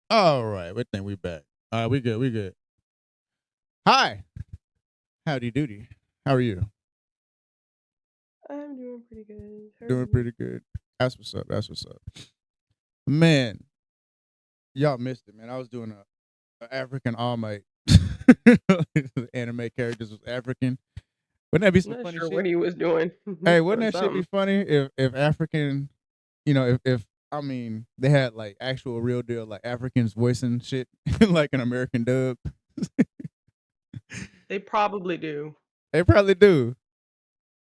All right, we think we back. All right, we good. We good. Hi, howdy doody. How are you? I'm doing pretty good. How are Doing you? pretty good. That's what's up. That's what's up. Man, y'all missed it, man. I was doing a African All Might. Anime characters was African. Wouldn't that be I'm some not funny sure what shit? he was doing. Hey, wouldn't Doing that shit be something. funny if African, if I mean they had like actual real deal like Africans voicing shit like an American dub. They probably do. They probably do.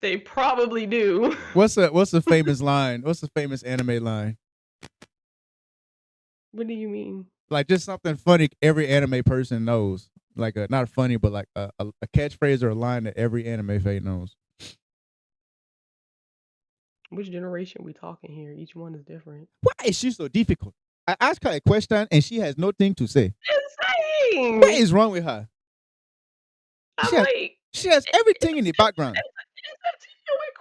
They probably do. What's a famous line? What's a famous anime line? What do you mean? Like just something funny every anime person knows. Like a not funny, but like a catchphrase or a line that every anime fan knows. Which generation we talking here? Each one is different. Why is she so difficult? I ask her a question and she has nothing to say. What Insane. is wrong with her? I'm She has like, she has everything in the background. it's a genuine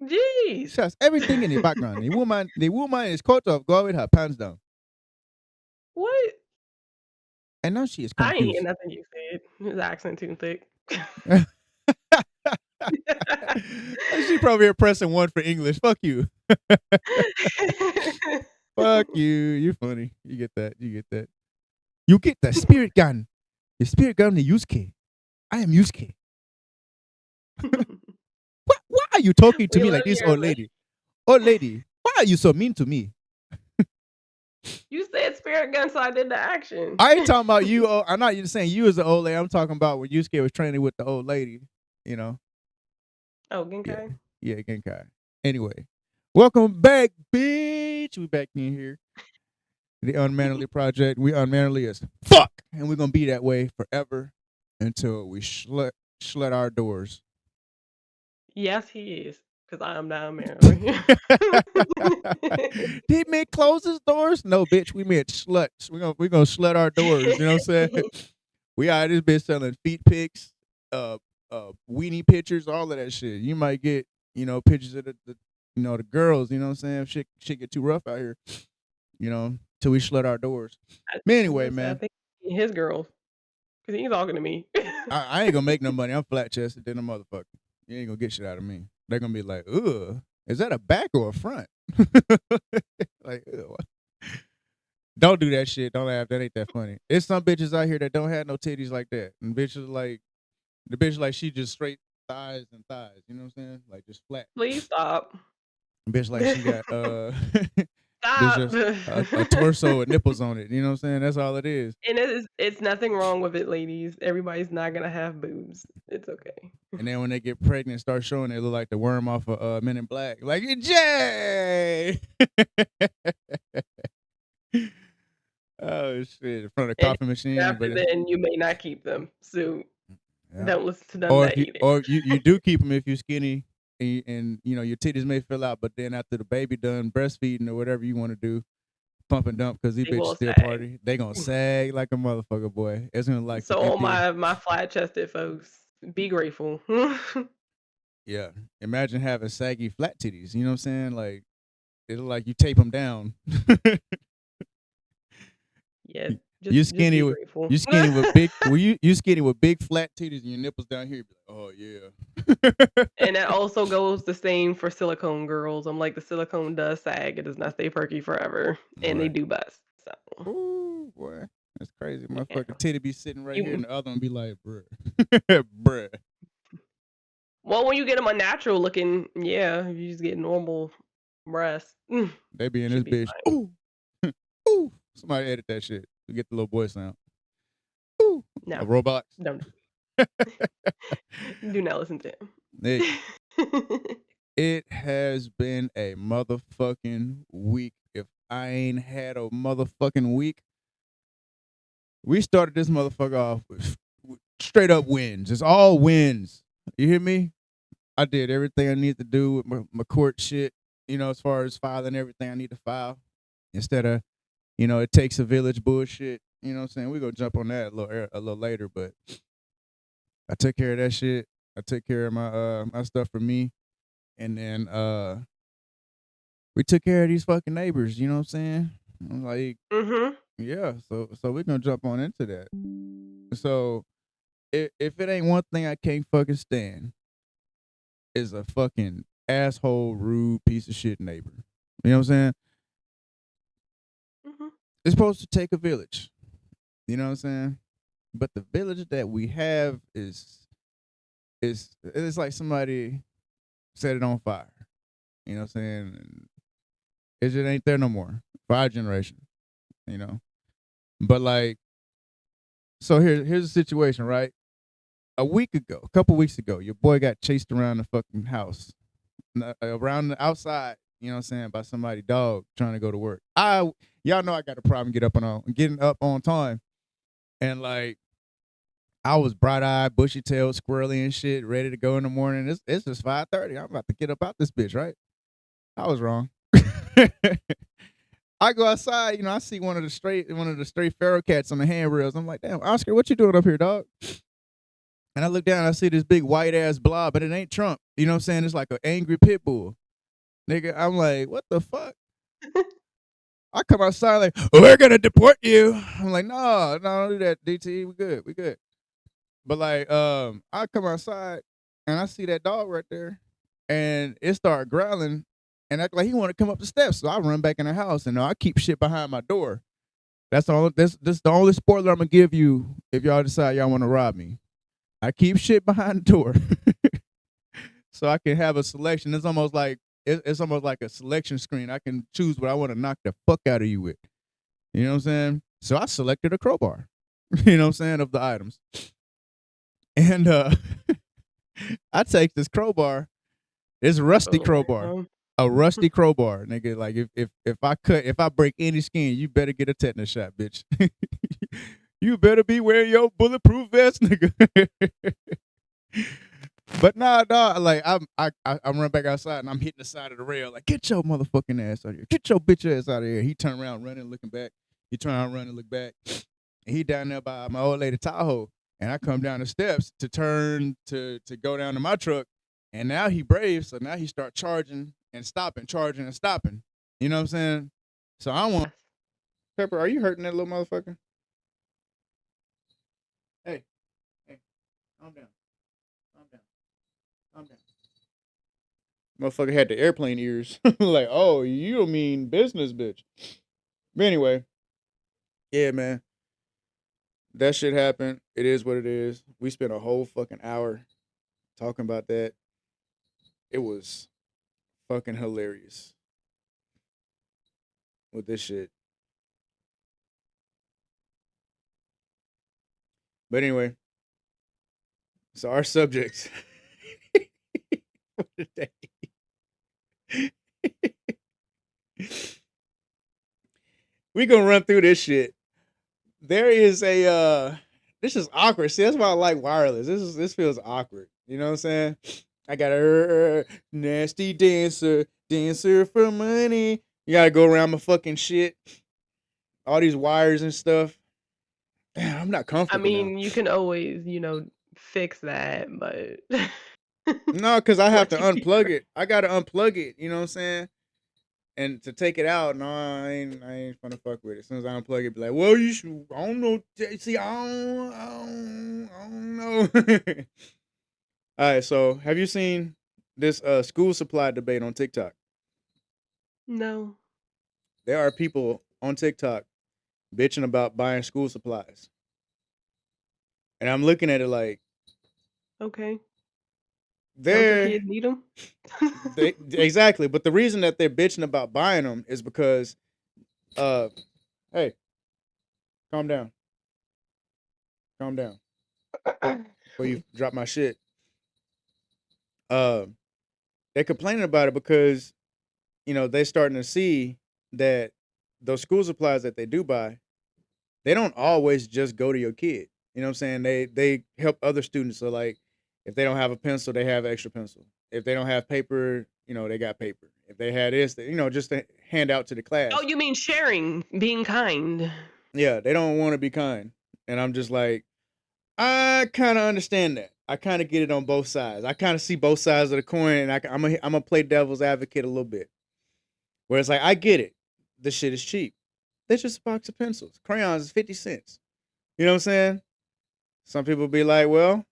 question. Okay. Jeez. She has everything in the background. The woman is caught off guard with her pants down. What? And now she is I ain't hear confused. nothing you said. His accent too thick. She probably here pressing one for English. Fuck you. Fuck you. You're funny. You get that. You get that. You get the spirit gun. The spirit gun the Yusuke. I am Yusuke. Why are you talking to We me love like this, your old English. lady? Old lady, why are you so mean to me? You said spirit gun, so I did the action. I ain't talking about you. I'm not even saying you as the old lady. I'm talking about when Yusuke was training with the old lady. You know? Oh, Yeah. Genkai? Yeah, Genkai. Anyway, welcome back, bitch. We back in here. The Unmannerly Project. We unmannerly as fuck. And we're going to be that way forever until we shut our doors. Yes, he is. Because I am down Maryland. Did men close his doors? No, bitch. We meant sluts. We gonna slut our doors. You know what I'm saying? We out this bitch selling feet pics, uh, weenie pictures, all of that shit. You might get pictures of the girls. You know what I'm saying? Shit get too rough out here. Till we slut our doors. But I was anyway, about to say, I man, think his girl. Because he's talking to me. I ain't gonna make no money. I'm flat chested than a motherfucker. You ain't gonna get shit out of me. They're gonna be like, ugh, is that a back or a front? Like, ugh. Don't do that shit. Don't laugh. That ain't that funny. There's some bitches out here that don't have no titties like that. And bitches like the bitch like she just straight thighs and thighs. You know what I'm saying? Like just flat. Please stop. Bitch like she got bitch Stop. just a torso with nipples on it. You know what I'm saying? That's all it is. And it's nothing wrong with it, ladies. Everybody's not going to have boobs. It's okay. And then when they get pregnant, start showing they look like the worm off of Men in Black. Like Jay. Oh shit! In front of the And coffee machine, after but then, you may not keep them. So yeah. don't listen to none of Or if that you either. or you do keep them if you're skinny and your titties may fill out, but then after the baby done breastfeeding or whatever you want to do, pump and dump because these They bitches will still sag. party. They gonna sag like a motherfucker, boy. It's gonna like some So all empty. my flat chested folks, be grateful. Yeah. Imagine having saggy flat titties. You know what I'm saying? Like it'll like you tape them down. Yeah, just You skinny be with grateful. you skinny with big. Well, you skinny with big flat titties and your nipples down here. Be like, oh yeah. And that also goes the same for silicone girls. I'm like, the silicone does sag. It does not stay perky forever, and they Right. do bust. So Ooh, boy. That's crazy. yeah, Motherfucker titty be sitting right here and you the other one be like, bruh. Bruh. well when you get them unnatural looking, yeah, you just get normal breasts. They be in this Should be bitch. fine. Ooh. Ooh. Somebody edit that shit. We get the little boy sound. Ooh. A No, Roblox. don't do not listen to Nick, him. it has been a motherfucking week. If I ain't had a motherfucking week, we started this motherfucker off with straight up wins. It's all wins. You hear me? I did everything I need to do with my court shit, as far as filing everything I need to file. Instead of, it takes a village bullshit. You know what I'm saying? We're gonna jump on that a little later, but I took care of that shit. I took care of my stuff for me. And then we took care of these fucking neighbors, you know what I'm saying? I'm like, Mhm. yeah. So we're gonna jump on into that. So if it ain't one thing I can't fucking stand is a fucking asshole, rude piece of shit neighbor. You know what I'm saying? Mhm. It's supposed to take a village. You know what I'm saying? But the village that we have is it's like somebody set it on fire. You know what I'm saying? And it just ain't there no more for our generation. You know. But like, so here's the situation, right? A week ago, a couple weeks ago, your boy got chased around the fucking house, around the outside. You know what I'm saying? By somebody dog trying to go to work. Y'all know I got a problem getting up on time, and like I was bright eyed, bushy tailed, squirrely and shit, ready to go in the morning. It's just 5:30. I'm about to get up out this bitch, right? I was wrong. I go outside, you know, I see one of the stray feral cats on the handrails. I'm like, damn, Oscar, what you doing up here, dog? And I look down, I see this big white ass blob, but it ain't Trump. You know what I'm saying? It's like an angry pit bull. Nigga, I'm like, what the fuck? I come outside like, we're gonna deport you. I'm like, no, don't do that, DT. We good. But like, I come outside and I see that dog right there, and it started growling and act like he want to come up the steps. So I run back in the house and I keep shit behind my door. That's all. This the only spoiler I'm gonna give you if y'all decide y'all want to rob me. I keep shit behind the door, so I can have a selection. It's almost like a selection screen. I can choose what I want to knock the fuck out of you with. You know what I'm saying? So I selected a crowbar. You know what I'm saying, of the items, and I take this crowbar. It's a rusty Oh, crowbar. damn. A rusty crowbar, nigga. Like if I break any skin, you better get a tetanus shot, bitch. You better be wearing your bulletproof vest, nigga. But nah, like I run back outside and I'm hitting the side of the rail, like, get your motherfucking ass out of here. Get your bitch ass out of here. He turned around running, looking back. He turned around running, look back. And he down there by my old lady Tahoe. And I come down the steps to turn to go down to my truck. And now he brave, so now he start charging and stopping, charging and stopping. You know what I'm saying? So I want Yes. Pepper, are you hurting that little motherfucker? Hey, hey, calm down. Calm down. Calm down. Motherfucker had the airplane ears. Like, oh, you don't mean business, bitch. But anyway, yeah, man. That shit happened. It is what it is. We spent a whole fucking hour talking about that. It was fucking hilarious with this shit. But anyway, so our subjects for today. We gonna run through this shit. There is a this is awkward. See, that's why I like wireless. This feels awkward. You know what I'm saying? I got a nasty dancer for money. You gotta go around my fucking shit. All these wires and stuff. Damn, I'm not I comfortable now. mean, you can always, fix that, but No, because I have once to you keep unplug it. I gotta unplug it. You know what I'm saying? And to take it out, no, I ain't gonna fuck with it. As soon as I unplug it, be like, well, you should. I don't know. See, I don't know. All right. So, have you seen this school supply debate on TikTok? no. There are people on TikTok bitching about buying school supplies, and I'm looking at it like Okay. Don't your they're kids need them? they exactly. But the reason that they're bitching about buying them is because, uh, hey, calm down, calm down, before you drop my shit. Uh, they're complaining about it because they're starting to see that those school supplies that they do buy, they don't always just go to your kid. You know what I'm saying? They help other students. So like, if they don't have a pencil, they have extra pencil. If they don't have paper, they got paper. If they had this, just to hand out to the Oh, class. you mean sharing, being kind. Yeah, they don't want to be kind. And I'm just like, I kind of understand that. I kind of get it on both sides. I kind of see both sides of the coin, and I'm gonna play devil's advocate a little bit. Where it's like, I get it. This shit is cheap. They're just a box of pencils. Crayons is 50 cents. You know what I'm saying? Some people be like, well,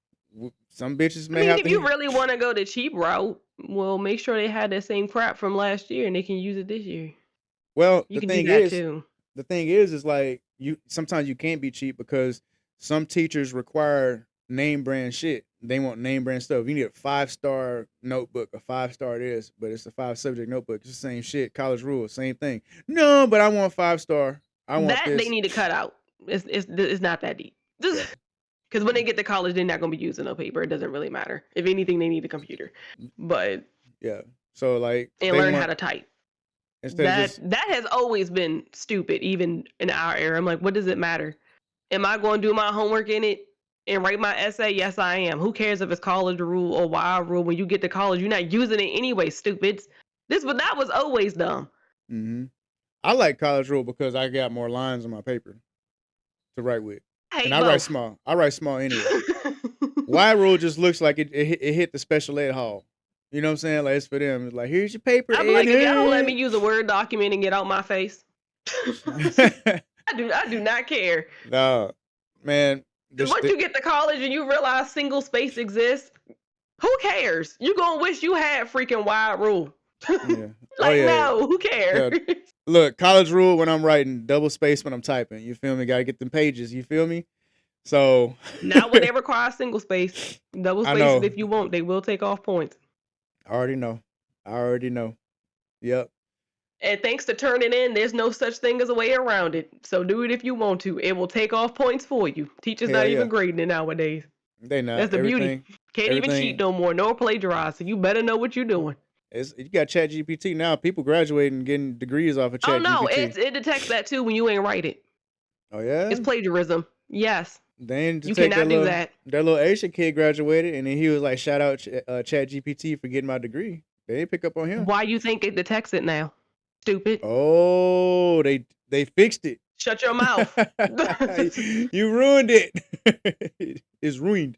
some bitches I may mean, have if to you hit. really want to go the cheap route, well, make sure they had that same crap from last year and they can use it this year. Well, You can do that too. the thing is like you sometimes you can't be cheap because some teachers require name brand shit. They want name brand stuff. You need a 5-star notebook, a 5-star this, but it's a 5-subject notebook. It's the same shit. College rules, same thing. No, but I want 5-star. I want That they this. need to cut out. It's not that deep. Yeah. Because when they get to college, they're not going to be using no paper. It doesn't really matter. If anything, they need a computer, but Yeah. So like and they learn how want to type. instead of just That has always been stupid, even in our era. I'm like, what does it matter? Am I going to do my homework in it and write my essay? Yes, I am. Who cares if it's college rule or wild rule? When you get to college, you're not using it anyway, stupids. That was always dumb. mm-hmm. I like college rule because I got more lines on my paper to write with. I And hate both. I write small anyway. Wide rule just looks like it hit the special ed hall. You know what I'm saying? Like it's for them. It's like, here's your paper, I'm like, if y'all don't let me Ed. use a Word document and get out my face, I do not care. No, man. Once you get to college and you realize single space exists, who cares? You gonna wish you had freaking wide rule. Yeah. Oh Like, yeah. no, who cares? Yeah. Look, college rule when I'm writing, double space when I'm typing. You feel me? Gotta get them pages. You feel me? So Not when they require single space. Double I spaces know. if you want. They will take off points. I already know. I already know. Yep. And thanks to turning in, there's no such thing as a way around it. So do it if you want to. It will take off points for you. Teachers Hell not yeah. even grading it nowadays. They not. That's the beauty. Can't even cheat Everything no more. No plagiarize. So you better know what you're doing. you got Chat GPT now. People graduating getting degrees off of Oh Chat no, GPT. it detects that too when you ain't write it. Oh yeah? It's plagiarism. Yes. They need to You take cannot do that. that little Asian kid graduated and then he was like shout out Chat GPT for getting my degree. They didn't pick up on him. Why you think it detects it now? Stupid. Oh, they fixed it. Shut your mouth. You ruined it. It's ruined.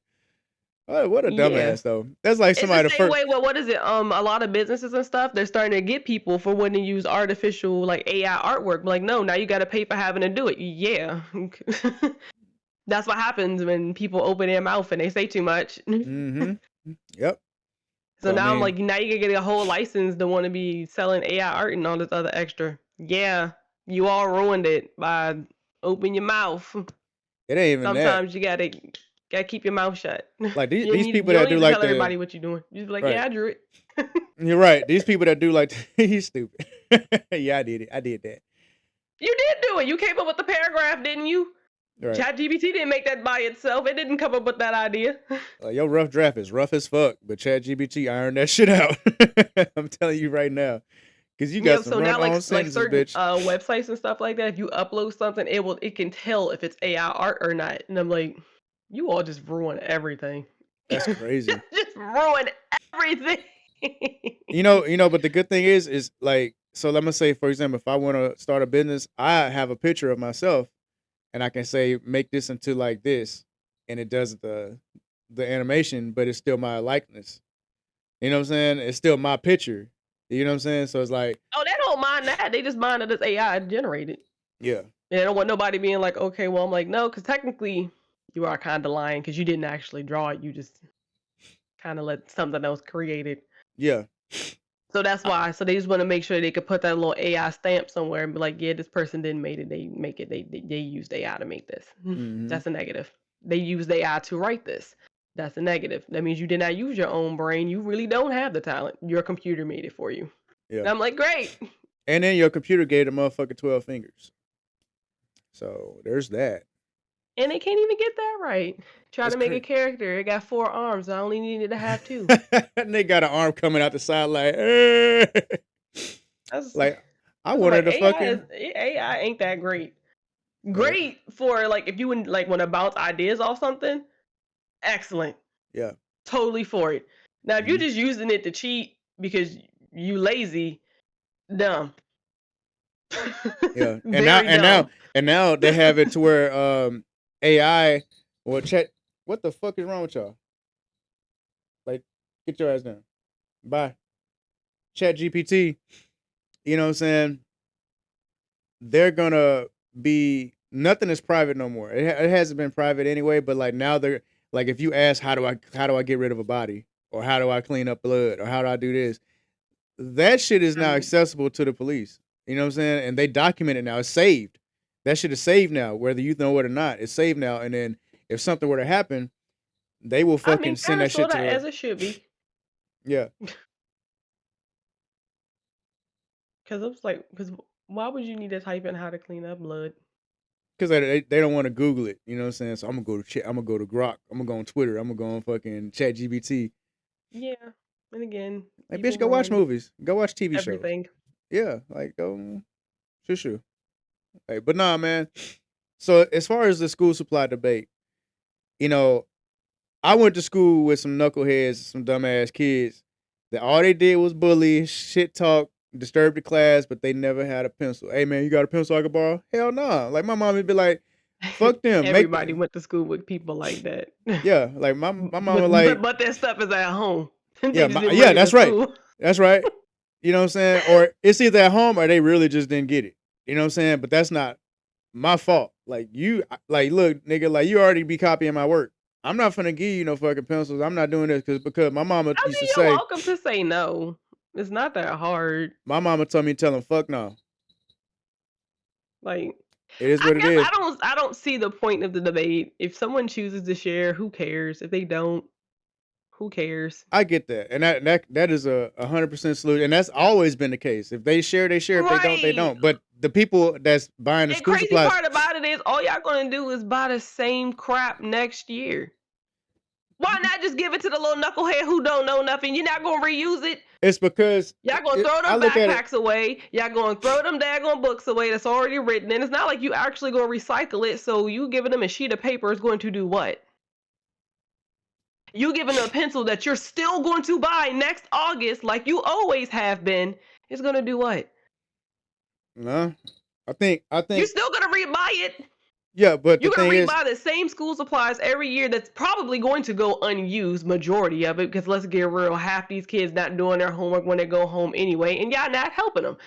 Oh, what a Yeah. dumbass though. That's like It's somebody the the same first. way. Well, what is it? A lot of businesses and stuff, they're starting to get people for when to use artificial like AI artwork. Like, no, now you got to pay for having to do it. Yeah, that's what happens when people open their mouth and they say too much. Mm-hmm. Yep. So So I now I'm mean, like, now you can get a whole license to want to be selling AI art and all this other extra. Yeah, you all ruined it by open your mouth. it ain't even that. Sometimes you gotta keep your mouth shut. Like You these need people you don't that do need to like tell the everybody what you're doing. You just be like, right. yeah, I drew it. You're right. These people that do like he's stupid. Yeah, I did it. I did that. You did do it. You came up with the paragraph, didn't you? Right. ChatGPT didn't make that by itself. It didn't come up with that idea. Your rough draft is rough as fuck, but ChatGPT ironed that shit out. I'm telling you right now, because you got Yeah, some so run now on like sentences, certain bitch. websites and stuff like that, if you upload something, it can tell if it's AI art or not. And I'm like, you all just ruin everything. That's crazy. Just ruin everything. But the good thing is like, so let me say, for example, if I want to start a business, I have a picture of myself, and I can say, make this into like this, and it does the animation, but it's still my likeness. You know what I'm saying? It's still my picture. You know what I'm saying? So it's like, Oh, they don't mind that. They just mind that it's AI generated. yeah, And they don't want nobody being like, okay, well, I'm like, no, because technically you are kind of lying because you didn't actually draw it. You just kind of let something else create it. yeah, So that's I, why. So they just want to make sure they could put that little AI stamp somewhere and be like, yeah, this person didn't make it. They make it. They used AI to make this. mm-hmm, That's a negative. They used AI to write this. That's a negative. That means you did not use your own brain. You really don't have the talent. Your computer made it for you. yeah. And I'm like, great. And then your computer gave the motherfucker 12 fingers. So there's that. And they can't even get that right. Try That's to make a crazy. character. It got 4 arms. I only needed to have 2. And they got an arm coming out the side like, That's like I I'm wanted like to AI. fucking AI ain't that great. right. Great for like if you would like want to bounce ideas off something. Excellent. Yeah. Totally for it. Now, if you're Mm-hmm. just using it to cheat because you lazy, dumb. Yeah. And now Very and now dumb. and now they have it to where AI or chat what the fuck is wrong with y'all? Like, get your ass down. Bye. Chat GPT, you know what I'm saying? they're gonna be nothing is private no more. It hasn't been private anyway, but like now they're like if you ask how do I get rid of a body or how do I clean up blood or how do I do this, that shit is now Mm. accessible to the police. You know what I'm saying? And they document it now. It's saved. That shit is saved now, whether you know it or not. It's saved now. And then if something were to happen, they will I fucking mean, send kind of, that shit sort to of, the as it should be. yeah. Because it was like, because why would you need to type in how to clean up blood? Because they don't want to Google it. You know what I'm saying? So I'm gonna go to I'm gonna go to Grok. I'm gonna go on Twitter. I'm gonna go on fucking Chat GBT. Yeah. And again, Like, people bitch, go who watch run movies. Go watch TV shows. everything. Yeah, like go sure. Hey, but nah, man. So as far as the school supply debate, you know, I went to school with some knuckleheads, some dumbass kids that all they did was bully, shit talk, disturb the class, but they never had a pencil. Hey man, you got a pencil I can borrow? Hell no. Nah. Like my mom would be like, fuck them. Make Everybody went to school with people like that. yeah, like my mama but, like, but but their stuff is at home. They yeah, just didn't yeah, bring it to that's right. school. That's right. You know what I'm saying? Or it's either at home or they really just didn't get it. You know what I'm saying? But that's not my fault. Like you like look, nigga, like you already be copying my work. I'm not finna give you no fucking pencils. I'm not doing this because my mama I used to mean, you're say, welcome to say no. It's not that hard. my mama told me to tell him fuck no. Like, It is I what it guess is. I don't see the point of the debate. If someone chooses to share, who cares? If they don't, who cares? I get that. And that is a 100% solution. And that's always been the case. If they share, they share. If they don't, they Right. don't. But the people that's buying the And school crazy supplies, part about it is all y'all gonna do is buy the same crap next year. Why not just give it to the little knucklehead who don't know nothing? You're not gonna reuse it. it's because Y'all gonna throw I them look at it backpacks away. Y'all gonna throw them daggone books away that's already written. And it's not like you actually gonna recycle it. So you giving them a sheet of paper is going to do what? You giving them a pencil that you're still going to buy next August, like you always have been, is gonna do what? no. I You're think still gonna rebuy it. yeah, but the You're gonna thing is rebuy the same school supplies every year that's probably going to go unused, majority of it, because let's get real, half these kids not doing their homework when they go home anyway, and y'all not helping them.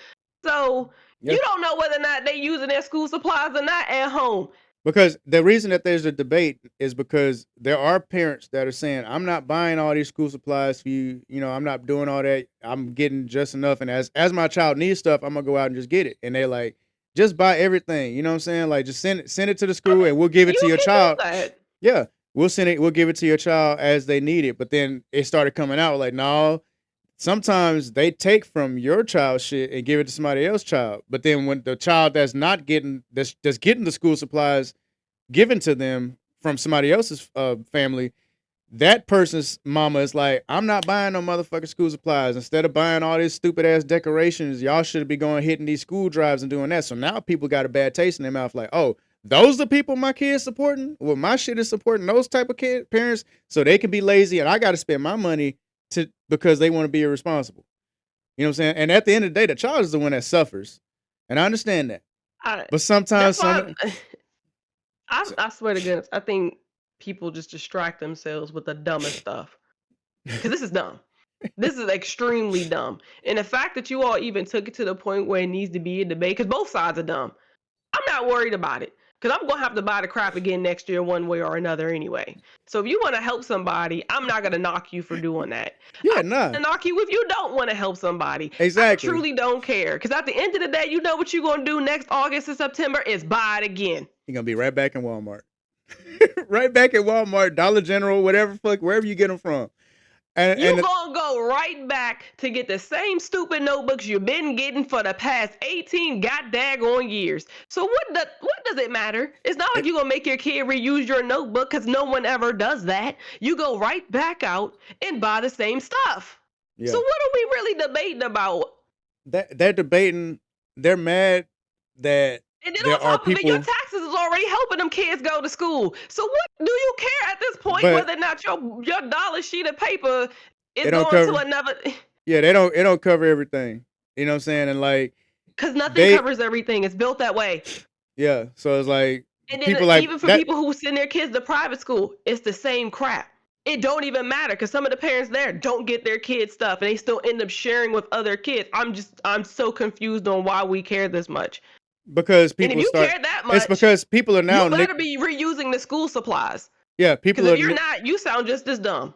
So yeah. you don't know whether or not they using their school supplies or not at home. Because the reason that there's a debate is because there are parents that are saying, I'm not buying all these school supplies for you. You know, I'm not doing all that. I'm getting just enough. And as my child needs stuff, I'm gonna go out and just get it. And they like, just buy everything. You know what I'm saying? Like just send it to the I school and we'll give mean, it to you your can do child. that. Yeah. We'll give it to your child as they need it. But then it started coming out like, no, sometimes they take from your child's shit and give it to somebody else's child. But then when the child that's not getting that's getting the school supplies given to them from somebody else's family, that person's mama is like, I'm not buying no motherfucking school supplies. Instead of buying all these stupid ass decorations, y'all should be going hitting these school drives and doing that. So now people got a bad taste in their mouth, like, oh, those the people my kids supporting? Well, my shit is supporting those type of parents, so they can be lazy, and I got to spend my money to because they want to be irresponsible. You know what I'm saying? And at the end of the day, the child is the one that suffers, and I understand that. I, But sometimes that's some, why I swear to goodness, I think people just distract themselves with the dumbest stuff. Because this is dumb. This is extremely dumb. And the fact that you all even took it to the point where it needs to be a debate, because both sides are dumb. I'm not worried about it. Because I'm going to have to buy the crap again next year, one way or another, anyway. So if you want to help somebody, I'm not going to knock you for doing that. yeah, I'm nah, going to knock you if you don't want to help somebody. I exactly. truly don't care. Because at the end of the day, you know what you're going to do next August and September is buy it again. You're gonna be right back in Walmart. Right back at Walmart, Dollar General, whatever fuck, wherever you get them from. You And gonna go right back to get the same stupid notebooks you've been getting for the past 18 goddamn years. So what does it matter? It's not like it, you're gonna make your kid reuse your notebook because no one ever does that. You go right back out and buy the same stuff. So yeah, what are we really debating about? that they're debating. They're mad that And then there on are top of it, your people, taxes is already helping them kids go to school. So what do you care at this point but whether or not your dollar sheet of paper is it don't going to cover. another? Yeah, they don't. It don't cover everything. You know what I'm saying? And like Because nothing they, covers everything. It's built that way. yeah. So it's like And then people like even for that. people who send their kids to private school, it's the same crap. It don't even matter because some of the parents there don't get their kids stuff and they still end up sharing with other kids. I'm so confused on why we care this much. because And if people you start. care that It's much, because people are now you better be reusing the school supplies. yeah, Because people if are you're not, you sound just as dumb.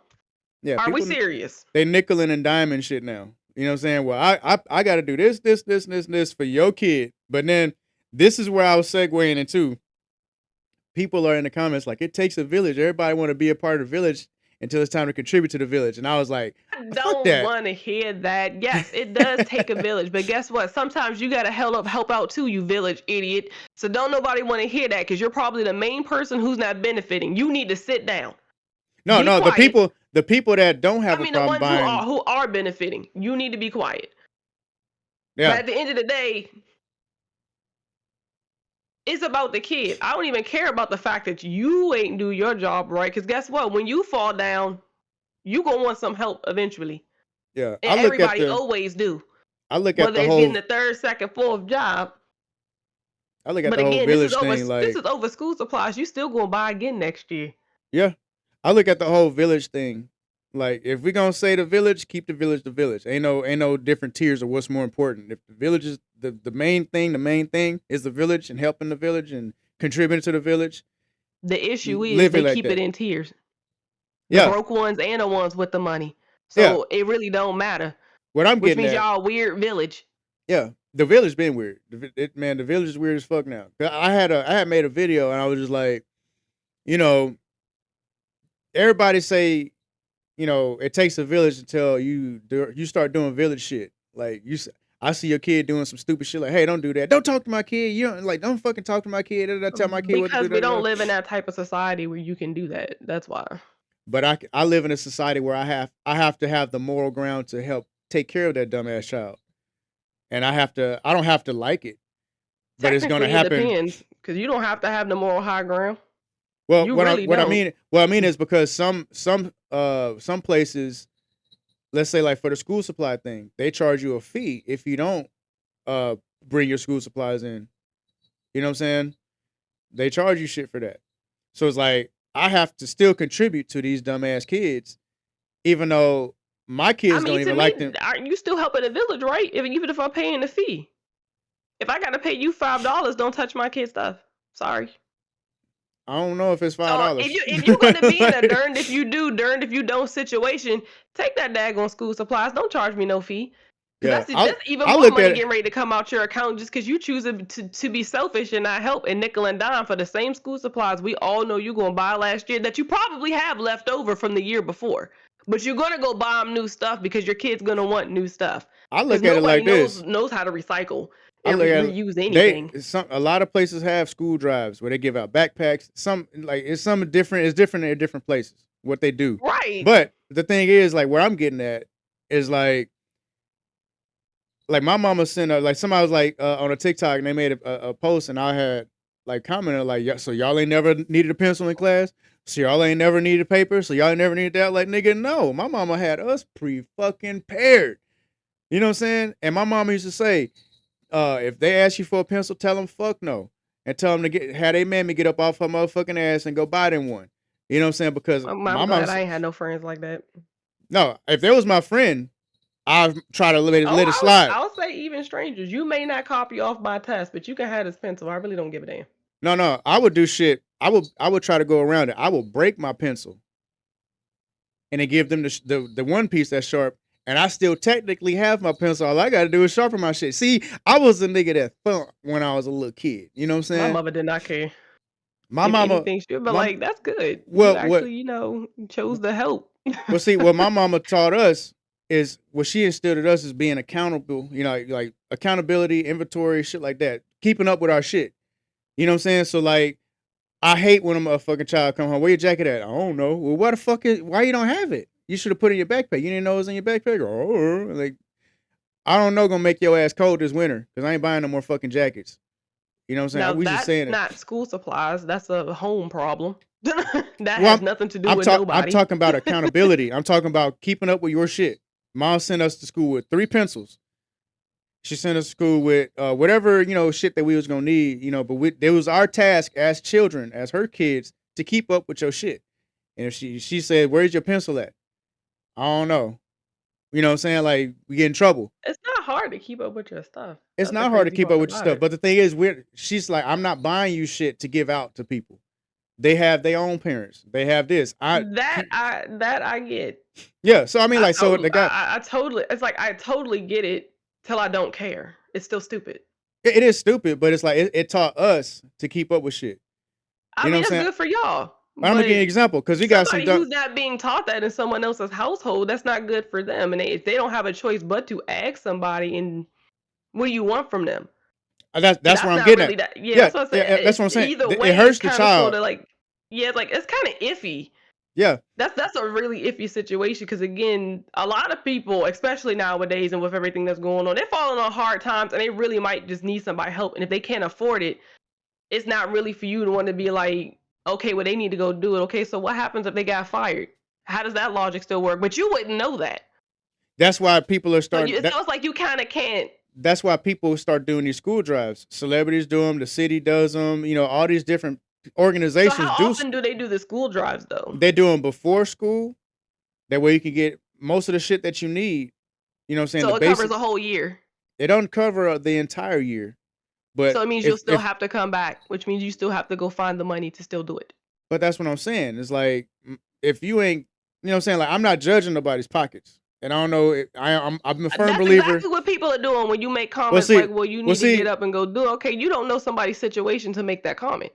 yeah, Are we people serious? they nickeling and diming shit now. You know what I'm saying? Well, I got to do this for your kid, but then this is where I was segueing into. People are in the comments like it takes a village. Everybody want to be a part of the village until it's time to contribute to the village, and I was like, I fuck don't that. want to hear that. Yes, it does take a village, but guess what? Sometimes you gotta help out too, you village idiot. So don't nobody want to hear that because you're probably the main person who's not benefiting. You need to sit down. No, Be no, quiet. the people that don't have I a mean, the problem ones buying, who are benefiting. You need to be quiet. But yeah, at the end of the day, it's about the kid. I don't even care about the fact that you ain't do your job right. Because guess what? When you fall down, you gonna want some help eventually, yeah. and everybody always do. I look at Whether the it's getting whole, the third, second, fourth job. I look at But the whole again, this is village over. thing This like, is over school supplies. You still gonna buy again next year. yeah, I look at the whole village thing like if we gonna say the village, keep the village the village. Ain't no different tiers of what's more important. If the village is the main thing is the village and helping the village and contributing to the village. The issue is Live it they like keep it that. in tiers. The Yeah, broke ones and the ones with the money. yeah. So it really don't matter. What I'm Which getting means at, y'all a weird village. yeah, the village been weird. Man, the village is weird as fuck now. I had made a video and I was just like, you know, everybody say, it takes a village until you start doing village shit. Like I see your kid doing some stupid shit. Like, hey, don't do that. Don't talk to my kid. You don't fucking talk to my kid. Tell my kid what to do. Because we don't live in that type of society where you can do that. That's why. But I live in a society where I have to have the moral ground to help take care of that dumbass child, and I don't have to like it, but it's gonna Technically, it happen. depends. Because you don't have to have the moral high ground. Well, You really don't. what I mean is because some places, let's say like for the school supply thing, they charge you a fee if you don't uh bring your school supplies in. You know what I'm saying? They charge you shit for that. So it's like I have to still contribute to these dumbass kids, even though my I kids don't mean, to even like me, them. aren't you still helping the village, right? Even if I'm paying the fee. If I gotta pay you $5, don't touch my kid stuff. Sorry. I don't know if it's $5. So if you gonna be in a darned if you do, darned if you don't situation, take that daggone school supplies. Don't charge me no fee. Because Yeah, that's even I more look money at it. getting ready to come out your account just because you choose to be selfish and not help and nickel and dime for the same school supplies we all know you're gonna buy last year that you probably have left over from the year before. But you're gonna go buy them new stuff because your kid's gonna want new stuff. I Because look at it nobody like knows this. knows how to recycle I and look at reuse anything. a lot of places have school drives where they give out backpacks. Some like it's some different. It's different in different places what they do. Right. But the thing is, like where I'm getting at is like my mama sent like somebody was like on a TikTok and they made a post and I had like commented like yeah, so y'all ain't never needed a pencil in class, so y'all ain't never needed paper, so y'all ain't never needed that. Like nigga, no, my mama had us pre fucking paired. You know what I'm saying? And my mama used to say, if they ask you for a pencil, tell them fuck no, and tell them to have they mammy get up off her motherfucking ass and go buy them one. You know what I'm saying? Because I'm my mom, glad I ain't had no friends like that. no, if there was my friend, I'd try to Oh, let it slide. I'll say even strangers. You may not copy off my test, but you can have this pencil. I really don't give a damn. No, no, I would do shit. I would try to go around it. I will break my pencil and then give them the one piece that's sharp. And I still technically have my pencil. All I gotta do is sharpen my shit. See, I was a nigga that thought when I was a little kid. You know what I'm My saying? mother did not care. My If mama, anything, she'd be my like, "That's good. You well, actually, chose to help." well, see, what my mama taught us is what she instilled in us is being accountable. Like accountability, inventory, shit like that. Keeping up with our shit. You know what I'm saying? So like, I hate when a motherfucking child come home. Where your jacket at? I don't know. Well, why you don't have it? You should have put it in your backpack. You didn't know it was in your backpack. Oh, like I don't know, gonna make your ass cold this winter because I ain't buying no more fucking jackets. You know what I'm Now saying? We just that's saying it. not school supplies. That's a home problem. That Well, has nothing to do with I'm nobody. talking about accountability. I'm talking about keeping up with your shit. Mom sent us to school with 3 pencils. She sent us to school with whatever shit that we was gonna need. But it was our task as children, as her kids, to keep up with your shit. And if she said, "Where's your pencil at?" I don't know. You know what I'm saying? Like we get in trouble. It's not hard to keep up with your stuff. It's That's the not hard to crazy keep up part with your about stuff. it. But the thing is, she's like, I'm not buying you shit to give out to people. They have their own parents. They have this. That I get. Yeah. So I mean, like, so Totally the guy, I totally it's like I totally get it till I don't care. It's still stupid. it is stupid, but it's like it taught us to keep up with shit. I You know mean, what I'm it's saying? good for y'all, But I'm gonna give you an but example because we got some. somebody who's not being taught that in someone else's household, that's not good for them, and if they don't have a choice but to ask somebody, and what do you want from them? That's where That's I'm not getting really at. that. Yeah, Yeah, that's what I yeah, said. that's It's what I'm saying. either It way. It's hurts the kind of sort child. of like, yeah, it's like it's kind of iffy. Yeah, That's a really iffy situation because again, a lot of people, especially nowadays and with everything that's going on, they're falling on hard times and they really might just need somebody help. And if they can't afford it, it's not really for you to want to be like, okay, well they need to go do it. Okay, so what happens if they got fired? How does that logic still work? But you wouldn't know that. that's why people are So starting. it sounds like you kind of can't. That's why people start doing these school drives. Celebrities do them. The city does them. You know, all these different So organizations how do. often do they do the school drives though? They do them before school. That way you can get most of the shit that you need. You know what I'm saying? The So it covers basic. a whole year. It doesn't cover the entire year, but So it means you'll if still have to come back, which means you still have to go find the money to still do it. but that's what I'm saying. It's like if you ain't, you know what I'm saying? Like I'm not judging nobody's pockets, and I don't know. I'm a firm That's believer. exactly what people are doing when you make Well, comments see, like, "Well, you well, need to get see. up and go do it." Okay, you don't know somebody's situation to make that comment.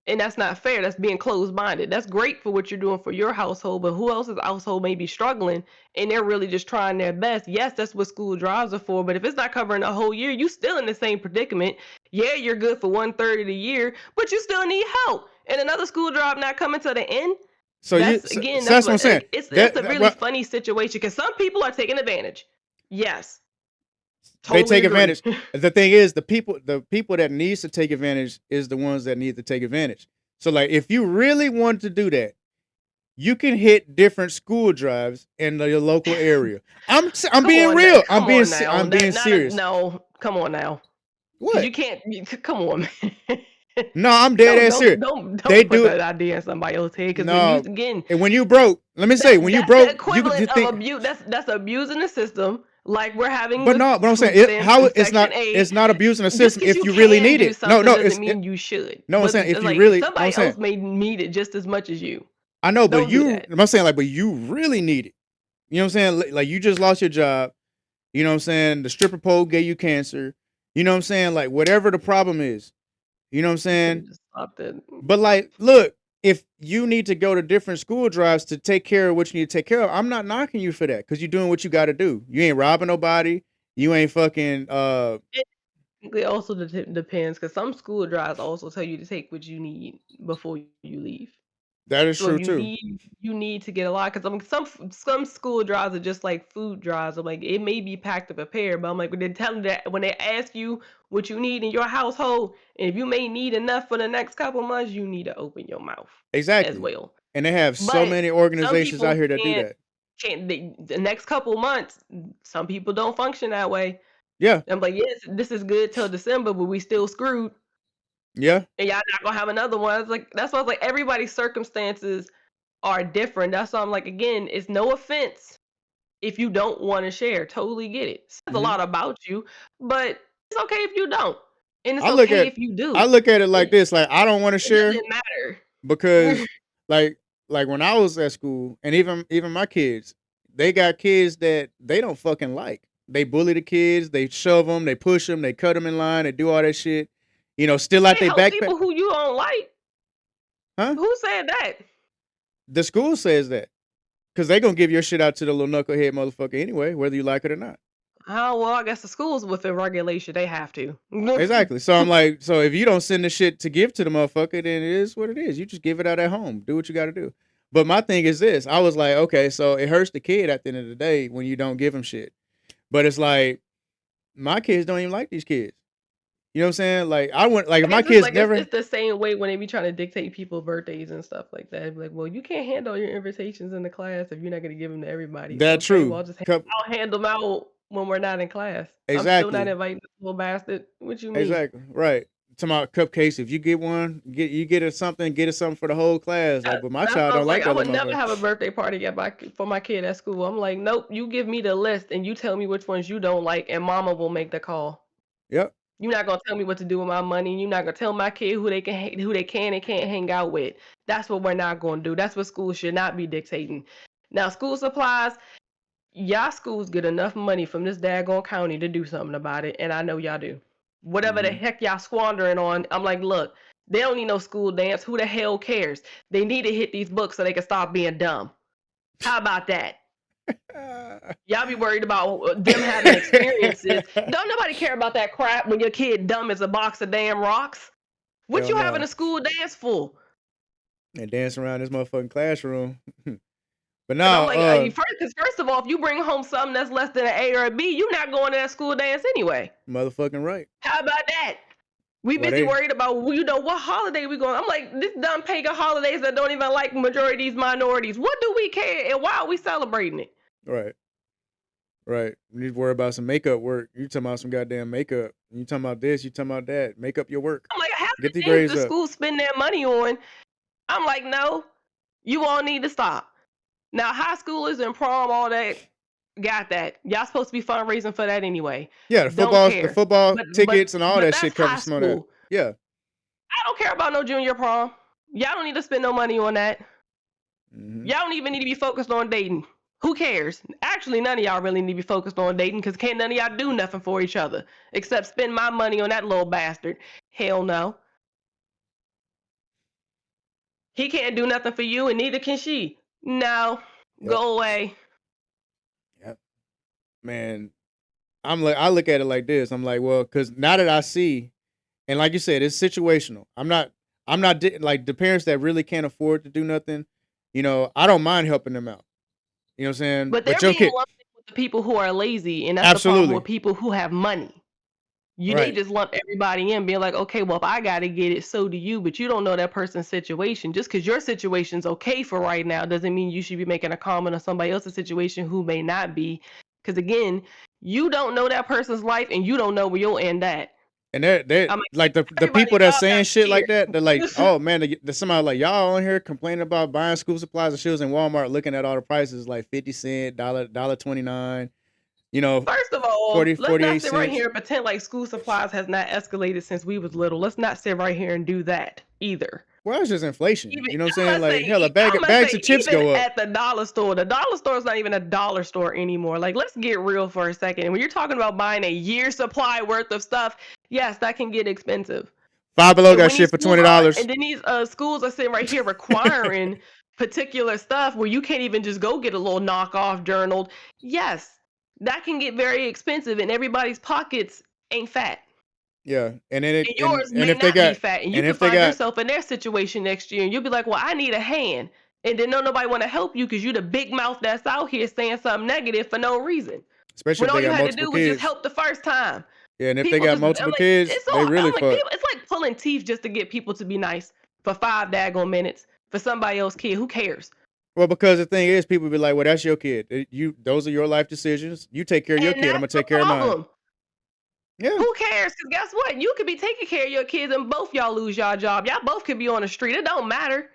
And that's not fair. That's being closed-minded. That's great for what you're doing for your household, but who else's household may be struggling and they're really just trying their best. Yes, that's what school drives are for, but if it's not covering a whole year, you still in the same predicament. Yeah, you're good for 1/3 of the year, but you still need help. And another school drive not coming to the end. That's again, So that's that's what I'm what saying. like, it's a That really well, funny situation because some people are taking advantage. Yes, they totally take agree. advantage. The thing is, the people that needs to take advantage is the ones that need to take advantage. So like, if you really want to do that, you can hit different school drives in the local area. I'm Come being on, real. come on now. I'm being serious. No. Come on now. Because What? you can't. Come on, man. No, I'm dead ass serious. They Don't put do it. that idea in somebody else's head. Because when you No, again, and when you broke, let me say, when you that's the broke, you could equivalent just of think. abuse. That's abusing the system, like we're having But with no, but I'm saying food stamps how and Section it's 8. not abusing the Just system because if you you really can need do it. No, something no, doesn't mean you should. no. I'm But saying if it's you like really, no, I'm somebody saying else may need it just as much as you. I know, but Don't do that. I'm saying like, but you really need it. You know what I'm saying? Like you just lost your job. You know what I'm saying? The stripper pole gave you cancer. You know what I'm saying? Like whatever the problem is. You know what I'm You could saying? have just stopped it. But like, look, if you need to go to different school drives to take care of what you need to take care of, I'm not knocking you for that because you're doing what you got to do. You ain't robbing nobody. You ain't fucking. It also depends because some school drives also tell you to take what you need before you leave. That is So if true too. you need to get a lot because I'm some school drives are just like food drives. I'm like it may be packed to prepare, but I'm like when they tell you that when they ask you what you need in your household, and if you may need enough for the next couple months, you need to open your mouth as Exactly. well. And they have so But many some organizations out people here that do that. the next couple months. Some people don't function that way. Yeah. I'm like, yes, this is good till December, but we still screwed, Yeah. and y'all not gonna have another one. It's like that's why I was like everybody's circumstances are different. That's why I'm like, again, it's no offense if you don't want to share. Totally get it. Says a hmm lot about you, but it's okay if you don't, and it's I look okay at if you I do. look at it like It this. Like I don't want to it share doesn't matter. because like when I was at school and even my kids, they got kids that they don't fucking like. They bully the kids, they shove them, they push them, they cut them in line, they do all that shit. You know, still out Can't their help backpack. people who you don't like. Huh? Who said that? The school says that because they gonna give your shit out to the little knucklehead motherfucker anyway, whether you like it or not. Oh well, I guess the schools within regulation they have to. Exactly. So I'm like, so if you don't send the shit to give to the motherfucker, then it is what it is. You just give it out at home. Do what you got to do. But my thing is this: I was like, okay, so it hurts the kid at the end of the day when you don't give him shit. But it's like my kids don't even like these kids. You know what I'm saying? Like I want, like I if my guess it's kids like never. it's the same way when they be trying to dictate people's birthdays and stuff like that. Like, well, you can't handle your invitations in the class if you're not gonna give them to everybody. That Okay, true. well, I'll hand them out when we're not in class. I'm still not Exactly. inviting this little bastard. What you mean? Exactly. Right. talking about cupcakes. If you get one, get it something for the whole class. Like, but my That's child what I don't was like like. I that would little never motherfucker. have a birthday party for my kid at school. I'm like, nope. You give me the list and you tell me which ones you don't like, and Mama will make the call. Yep. You're not gonna tell me what to do with my money. You're not gonna tell my kid who they can and can't hang out with. That's what we're not gonna do. That's what schools should not be dictating. Now, school supplies. Y'all schools get enough money from this daggone county to do something about it, and I know y'all do. Whatever the heck y'all squandering on, I'm like, look, they don't need no school dance. Who the hell cares? They need to hit these books so they can stop being dumb. How about that? Y'all be worried about them having experiences. Don't nobody care about that crap when your kid dumb as a box of damn rocks. What Hell you having no. a school dance for? And dancing around this motherfucking classroom. But Because I'm now, like, first of all, if you bring home something that's less than an A or a B, you're not going to that school dance anyway. motherfucking right. How about that? We Well, busy worried about what holiday we going. I'm like, this dumb pagan holidays that don't even like majority of these minorities. What do we care and why are we celebrating it? Right. Right. You need to worry about some makeup work. You talking about some goddamn makeup. You talking about this, you talking about that. Make up your work. I'm like, half Get the the things grades the up. school spend their money on. I'm like, no, you all need to stop. Now, high schoolers and prom, all that, got that. Y'all supposed to be fundraising for that anyway. Yeah, Don't care. football But tickets and all that that's shit cover high some of that. school. Yeah. I don't care about no junior prom. Y'all don't need to spend no money on that. Y'all don't even need to be focused on dating. Who cares? Actually, none of y'all really need to be focused on dating because can't none of y'all do nothing for each other except spend my money on that little bastard. Hell no. He can't do nothing for you and neither can she. No. Yep. Go away. Yep. Man, I look at it like this. I'm like, well, because now that I see, and like you said, it's situational. I'm not like the parents that really can't afford to do nothing. I don't mind helping them out. You know what I'm saying? But But they're your being kid, lumped in with the people who are lazy, and that's the problem with absolutely people who have money. They right. just lump everybody in, being like, okay, well, if I gotta get it, so do you. But you don't know that person's situation. Just because your situation's okay for right now doesn't mean you should be making a comment on somebody else's situation who may not be. Because again, you don't know that person's life, and you don't know where you'll end at. And they're I'm like the everybody people that job saying not shit like here. that. They're like, oh man, there's somebody like y'all on here complaining about buying school supplies and shoes in Walmart, looking at all the prices like 50 cents, $1.29. First of all, 40, let's not 48 sit right cents. here and pretend like school supplies has not escalated since we was little. Let's not sit right here and do that either. Well, it's just inflation. Even You know what I'm I saying? must Like hell, say, I must bags say, of chips even go up. at the dollar store is not even a dollar store anymore. Like, let's get real for a second. And when you're talking about buying a year's supply worth of stuff, yes, that can get expensive. Five Below And got when these shit for schools are, $20. and then these schools are sitting right here requiring particular stuff where you can't even just go get a little knockoff journal. Yes, that can get very expensive, and everybody's pockets ain't fat. Yeah, and then And yours and may if they not be got fat, and you and could if they find got yourself in their situation next year, and you'll be like, "Well, I need a hand," and then nobody want to help you because you the big mouth that's out here saying something negative for no reason. especially When if all they you got had to multiple do was just kids. help the first time. Yeah, and if they People got just, I'm multiple like, kids, it's they all, really I'm like, fucked. people, it's like pulling teeth just to get people to be nice for 5 minutes for somebody else's kid. Who cares? Well, because the thing is, people be like, "Well, that's your kid. Those are your life decisions. You take care of your And kid. I'm that's gonna the take care of mine." problem. Yeah, Who cares? Because guess what? You could be taking care of your kids and both y'all lose y'all job. Y'all both could be on the street. It don't matter.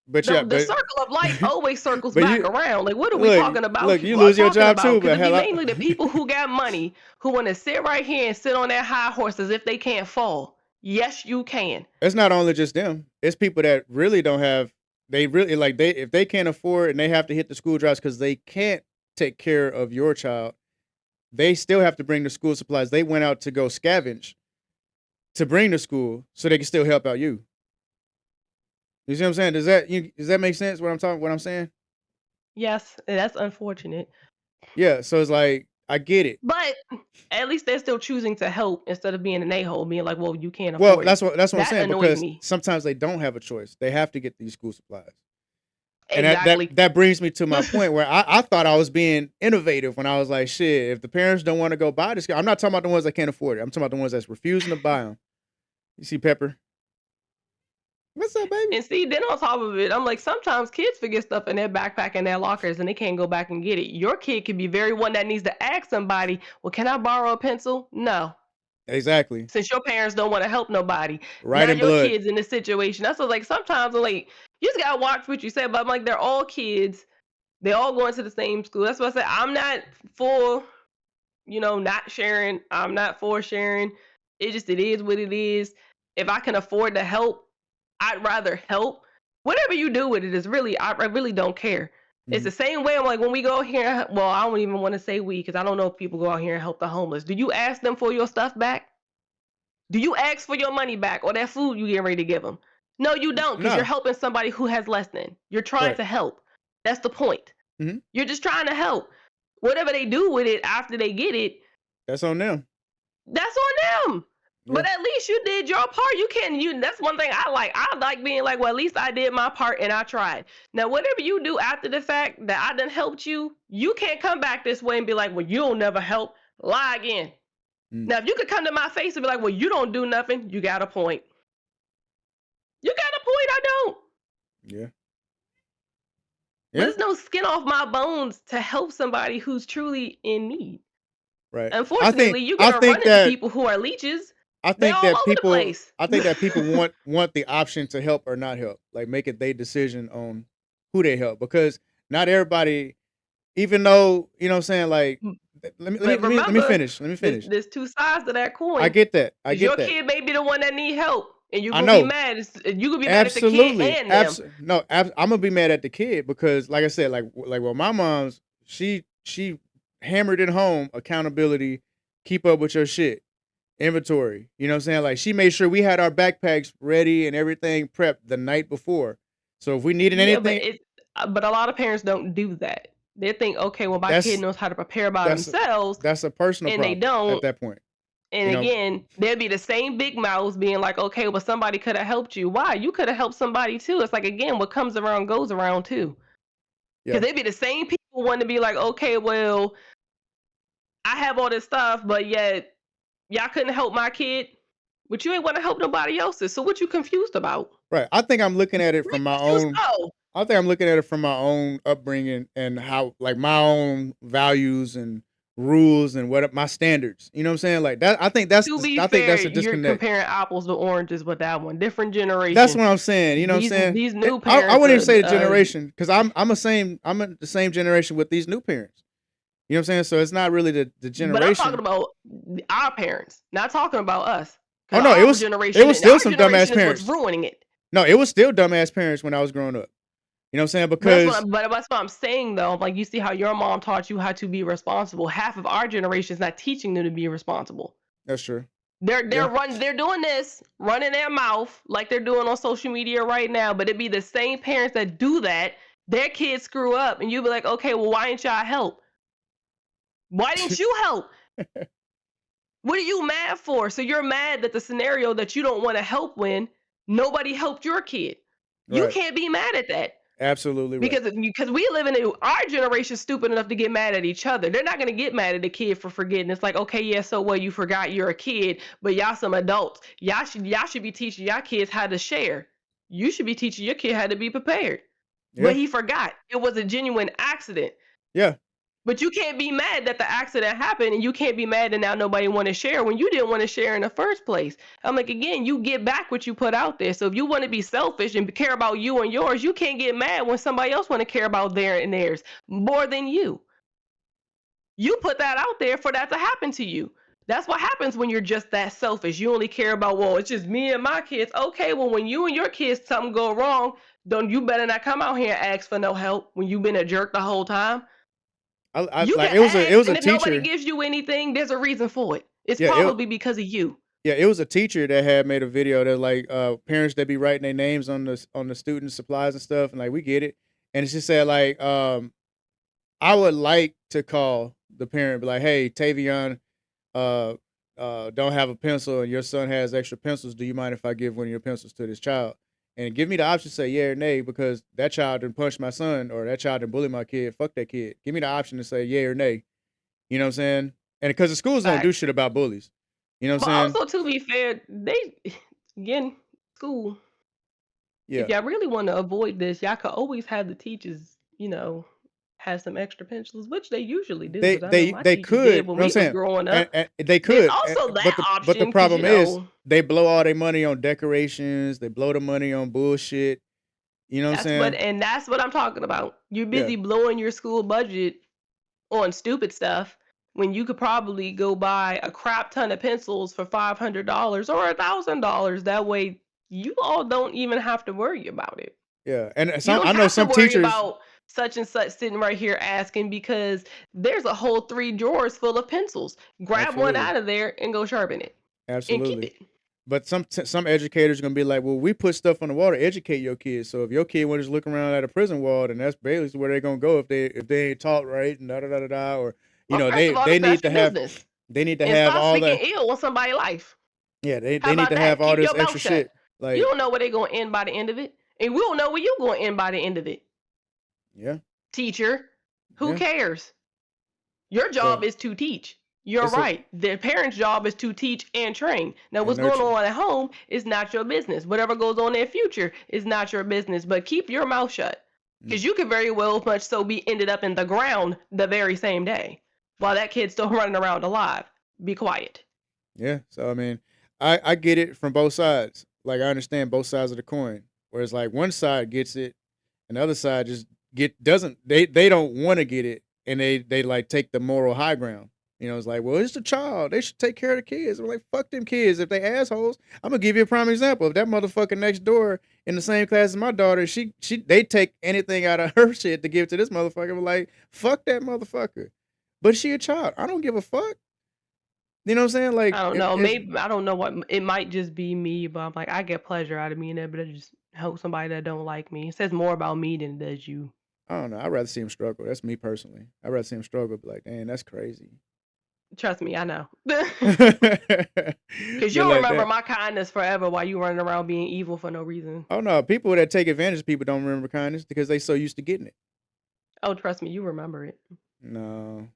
but yeah, The circle of life always circles but back you around. Like, what are we talking look, about? you lose your job too. Because But it'd be hell, mainly the people who got money who want to sit right here and sit on their high horses if they can't fall. Yes, you can. it's not only just them. It's people that really don't have. They really like they if they can't afford and they have to hit the school drives because they can't take care of your child. They still have to bring the school supplies. They went out to go scavenge to bring to school so they can still help out you. You see what I'm saying? Does that make sense? What I'm saying? Yes, that's unfortunate. Yeah. So it's like I get it. But at least they're still choosing to help instead of being an a-hole, being like, well, you can't Well, afford it. that's what I'm That saying annoys because me. sometimes they don't have a choice. They have to get these school supplies. And Exactly. that brings me to my point where I thought I was being innovative when I was like, shit, if the parents don't want to go buy this, I'm not talking about the ones that can't afford it. I'm talking about the ones that's refusing to buy them. You see, Pepper? What's up, baby? And see, then on top of it, I'm like, sometimes kids forget stuff in their backpack and their lockers and they can't go back and get it. Your kid could be very one that needs to ask somebody, well, can I borrow a pencil? No. Exactly. Since your parents don't want to help nobody. Right Now in your blood. kids in this situation. That's what, like, sometimes I'm like, you just gotta watch what you say. But I'm like, they're all kids. They all going to the same school. That's what I said. I'm not for, not sharing. I'm not for sharing. It is what it is. If I can afford to help, I'd rather help. Whatever you do with it is really, I really don't care. It's Mhm. the same way. I'm like, when we go here, well, I don't even want to say we, because I don't know if people go out here and help the homeless. Do you ask them for your stuff back? Do you ask for your money back or that food you getting ready to give them? No, you don't, because you're Nah. helping somebody who has less than. You're trying Right. to help. That's the point. Mhm. You're just trying to help. Whatever they do with it after they get it, That's on them. that's on them. Yeah. But at least you did your part. You that's one thing I like. I like being like, well, at least I did my part and I tried. Now, whatever you do after the fact that I done helped you, you can't come back this way and be like, well, you'll never help. Lie again. Mm. Now, if you could come to my face and be like, well, you don't do nothing, you got a point. You got a point, I don't. Yeah. But Yeah. it's no skin off my bones to help somebody who's truly in need. Right. Unfortunately, you're I gonna think run into that people who are leeches. I They think all that over the people place. I think that people want the option to help or not help. Like make it their decision on who they help because not everybody even though, you know what I'm saying, like But let me remember, finish. Let me there's finiess. there's two sides to that I coin. get that. I Cause get your that. kid may be the one that need help, and you're I gonna be know. mad. You gonna be mad at the kid Absolutely. and them. No, I'm gonna be mad at the kid because like I said, well my mom's she hammered it home accountability, keep up with your shit. Inventory. You know what I'm saying? Like she made sure we had our backpacks ready and everything prepped the night before. So if we needed Yeah, but anything, but a lot of parents don't do that. They think, okay, well, my kid that's knows how to prepare by that's a, themselves, that's a personal and they problem at don't. that point. And You know, again, there'd be the same big mouths being like, okay, well, somebody could have helped you. Why? You could have helped somebody too. It's like, again, what comes around goes around too. Because yeah, they'd be the same people wanting to be like, okay, well, I have all this stuff, but yet y'all couldn't help my kid. But you ain't want to help nobody else's. So what you confused about? right. I think I'm looking at it What from my makes you own so? I think I'm looking at it from my own upbringing and how like my own values and rules and what my standards. You know what I'm saying? Like that To be I think fair, that's a you're disconnect. comparing apples to oranges with that one. Different That's generation. what I'm saying. You know what I'm These saying? these new I parents wouldn't even are say the generation because I'm in the same generation with these new parents. You know what I'm saying? So it's not really the but I'm talking generation. about our parents, not talking about us. Oh Because no, it was still our some dumbass generation is what's parents. ruining it. No, it was still dumbass parents when I was growing up. You know what I'm saying? Because But that's what I'm saying though. Like, you see how your mom taught you how to be responsible. Half of our generation is not teaching them to be responsible. that's true. They're Yeah. running, they're doing this, running their mouth like they're doing on social media right now. But it'd be the same parents that do that. Their kids screw up, and you'd be like, okay, well, why didn't y'all help? Why didn't you help? What are you mad for? So you're mad that the scenario that you don't want to help when nobody helped your kid. You Right. can't be mad at that. Absolutely right. Because we live in our generation stupid enough to get mad at each other. They're not gonna get mad at the kid for forgetting. It's like, okay, yeah, so what? You forgot you're a kid, but y'all some adults. Y'all should be teaching y'all kids how to share. You should be teaching your kid how to be prepared. But Yeah. he forgot. It was a genuine accident. Yeah. But you can't be mad that the accident happened, and you can't be mad that now nobody want to share when you didn't want to share in the first place. I'm like, again, you get back what you put out there. So if you want to be selfish and care about you and yours, you can't get mad when somebody else want to care about their and theirs more than you. You put that out there for that to happen to you. That's what happens when you're just that selfish. You only care about, well, it's just me and my kids. Okay, well, when you and your kids something go wrong, don't you better not come out here and ask for no help when you've been a jerk the whole time. I You like can it ask, was a and if nobody teacher. gives you anything, there's a reason for it. It's Yeah, it probably because of you. yeah, it was a teacher that had made a video that like parents that be writing their names on the student supplies and stuff and like we get it. And it just said like I would like to call the parent be like, "Hey, Tavion uh don't have a pencil and your son has extra pencils. Do you mind if I give one of your pencils to this child?" And give me the option to say yeah or nay because that child didn't punch my son or that child didn't bully my kid. Fuck that kid. Give me the option to say yeah or nay. You know what I'm saying? And because the schools don't do Facts. shit about bullies. You know what But I'm saying? also, to be fair, they again, school. If Yeah. y'all really want to avoid this, y'all could always have the teachers, have some extra pencils, which they usually do, They because I know they my they teachers could, did you when know what I'm we was saying? growing And up. they There's could, also but that the option, because problem is they blow all their money on decorations, they blow the money on bullshit, you know what I'm saying? that's what I'm talking about. You're Yeah, busy blowing your school budget on stupid stuff when you could probably go buy a crap ton of pencils for $500 or $1,000. That way, you all don't even have to worry about it. yeah, and You some don't I know have to some worry teachers. about such and such sitting right here asking, because there's a whole 3 drawers full of pencils. Grab one Absolutely, out of there and go sharpen it and keep absolutely. it. But some educators are gonna be like, well, we put stuff on the wall to educate your kids. So if your kid want to just look around at a prison wall, then that's basically where they're gonna go if they ain't taught right and da da da da da. Or Well, first of all, need that's to your have business. And stop all speaking the ill on somebody's life. yeah How they need about to have that? all Keep this your mouth extra shut. shit. You Like don't know where they're going to end by the end of it. And we don't know where you're going to end by the end of it. yeah, Teacher, who yeah. cares? Your So job is to teach. You're it's a right. The parent's job is to teach and train. Now, and what's going nurture. on at home is not your business. Whatever goes on in the future is not your business. But keep your mouth shut, Mm, because you could very well much so be ended up in the ground the very same day while that kid's still running around alive. Be quiet. yeah. So I mean, I get it from both sides. Like I understand both sides of the coin. Whereas like one side gets it and the other side just doesn't they don't want to get it and they like take the moral high ground. You know, it's like, well, it's a child. They should take care of the kids. I'm like, fuck them kids. If they assholes, I'm gonna give you a prime example. If that motherfucker next door in the same class as my daughter, they take anything out of her shit to give to this motherfucker. I'm like, fuck that motherfucker. But she a child. I don't give a fuck. You know what I'm saying? Like I don't know. it's Maybe I don't know what it might just be me, but I'm like, I get pleasure out of being able to just help somebody that don't like me. It says more about me than it does you. I don't know. I'd rather see him struggle. That's me personally. I'd rather see him struggle. Be like, dang, that's crazy. Trust me, I know. Because Be you'll like remember that. my kindness forever while you running around being evil for no reason. Oh no, people that take advantage of people don't remember kindness because they so used to getting it. Oh, trust me, you remember it. No,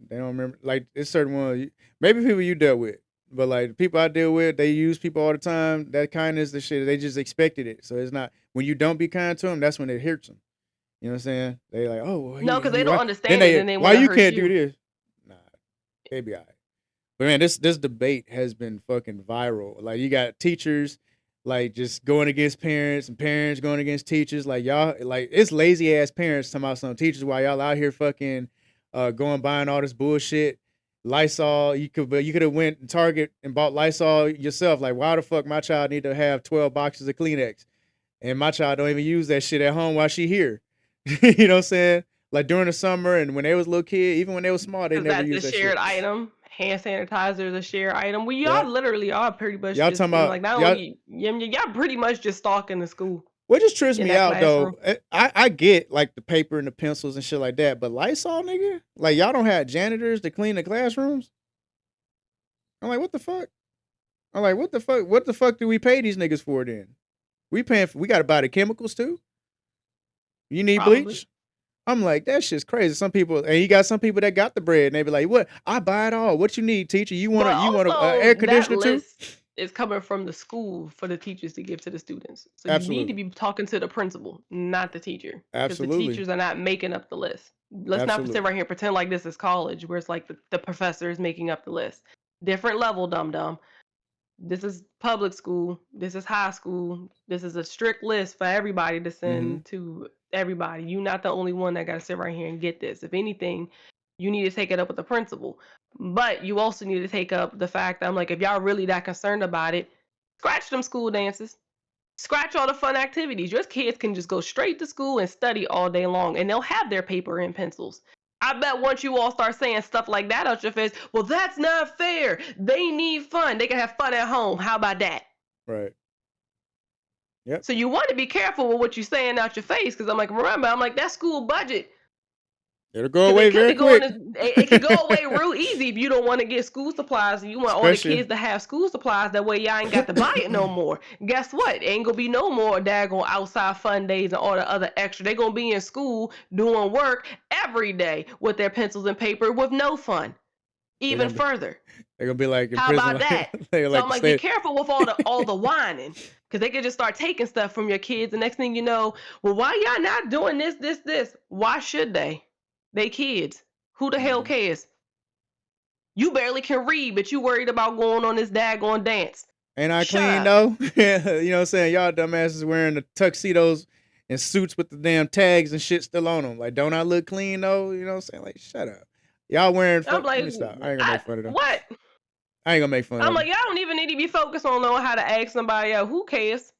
they don't remember. Like it's certain ones. Maybe people you dealt with, but like the people I deal with, they use people all the time. That kindness, the shit, they just expected it. So it's not when you don't be kind to them. That's when it hurts them. You know what I'm saying? They like, oh, well, No, because they don't why? Then understand it and they why want to you hurt can't do you. this? Nah, they be alright. But man, this debate has been fucking viral. Like you got teachers like just going against parents and parents going against teachers. Like y'all like it's lazy ass parents talking about some teachers while y'all out here fucking going buying all this bullshit. Lysol, you could have went to Target and bought Lysol yourself. Like why the fuck my child need to have 12 boxes of Kleenex and my child don't even use that shit at home while she here. You know what I'm saying? Like during the summer and when they was a little kid, even when they was small, they Because never that's a used that shared shit. item. Hand sanitizer is a shared item. We Yeah. y'all literally are pretty much Y'all just talking in about like not y'all only y'all pretty much just stalking the school what just trips in me that out though, classroom. I get like the paper and the pencils and shit like that, but Lysol, nigga, like y'all don't have janitors to clean the classrooms. I'm like, what the fuck? I'm like, what the fuck? What the fuck do we pay these niggas for then? We got to buy the chemicals too. You need Probably. bleach. I'm like, that shit's crazy. Some people, and you got some people that got the bread, and they be like, "What? I buy it all. What you need, teacher? But You want a also, air that conditioner too?" list is coming from the school for the teachers to give to the students. So you need to Absolutely, be talking to the principal, not the teacher, because the absolutely, teachers are not making up the list. Let's not sit absolutely. right here and pretend like this is college, where it's like the professor is making up the list. Different level, dum dum. This is public school. This is high school. This is a strict list for everybody to Hmm. send to everybody. You're not the only one that got to sit right here and get this. If anything, you need to take it up with the principal. But you also need to take up the fact that I'm like, if y'all really that concerned about it, scratch them school dances. Scratch all the fun activities. Your kids can just go straight to school and study all day long, and they'll have their paper and pencils. I bet once you all start saying stuff like that out your face, well, that's not fair. They need fun. They can have fun at home. How about that? Right. Yep. So you want to be careful with what you're saying out your face, because I'm like, remember, I'm like, that school budget, It'll go because away it could very be going quick. to, it could go away real easy if you don't want to get school supplies and you want all the Especially, kids to have school supplies. That way, y'all ain't got to buy it no more. Guess what? Ain't gonna be no more daggone outside fun days and all the other extra. They gonna be in school doing work every day with their pencils and paper with no fun. they're Even gonna be further. they're gonna be like in How prison, about like that? they So like I'm to like, be stay. careful with all the whining, because they could just start taking stuff from your kids. The next thing you know, well, why y'all not doing this? Why should they? They kids. Who the hell cares? You barely can read, but you worried about going on this daggone dance. Ain't I Shut clean up. though? You know what I'm saying? Y'all dumbasses wearing the tuxedos and suits with the damn tags and shit still on them. Like, don't I look clean though? You know what I'm saying? Like, shut up. Y'all wearing I'm fuck. Let like, me stop. I ain't gonna make fun of them. what? I ain't gonna make fun I'm of like, them. y'all don't even need to be focused on knowing how to ask somebody else. Who cares?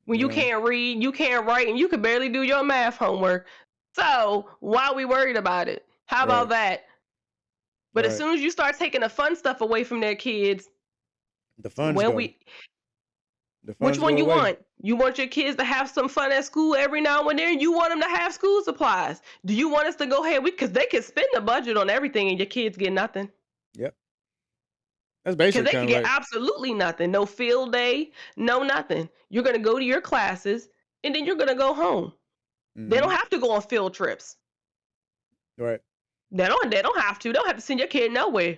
When You you know? can't read, you can't write, and you can barely do your math homework. So why are we worried about it? How about Right. that? But as Right. soon as you start taking the fun stuff away from their kids, The funds well, go. The which funds one go you away. want? You want your kids to have some fun at school every now and then? You want them to have school supplies? Do you want us to go ahead? Because they can spend the budget on everything, and your kids get nothing. Yep. That's Because basically they kind can of get like. absolutely nothing. No field day, no nothing. You're gonna go to your classes, and then you're gonna go home. They don't Mm-hmm. have to go on field trips. Right. They don't have to. They don't have to send your kid nowhere.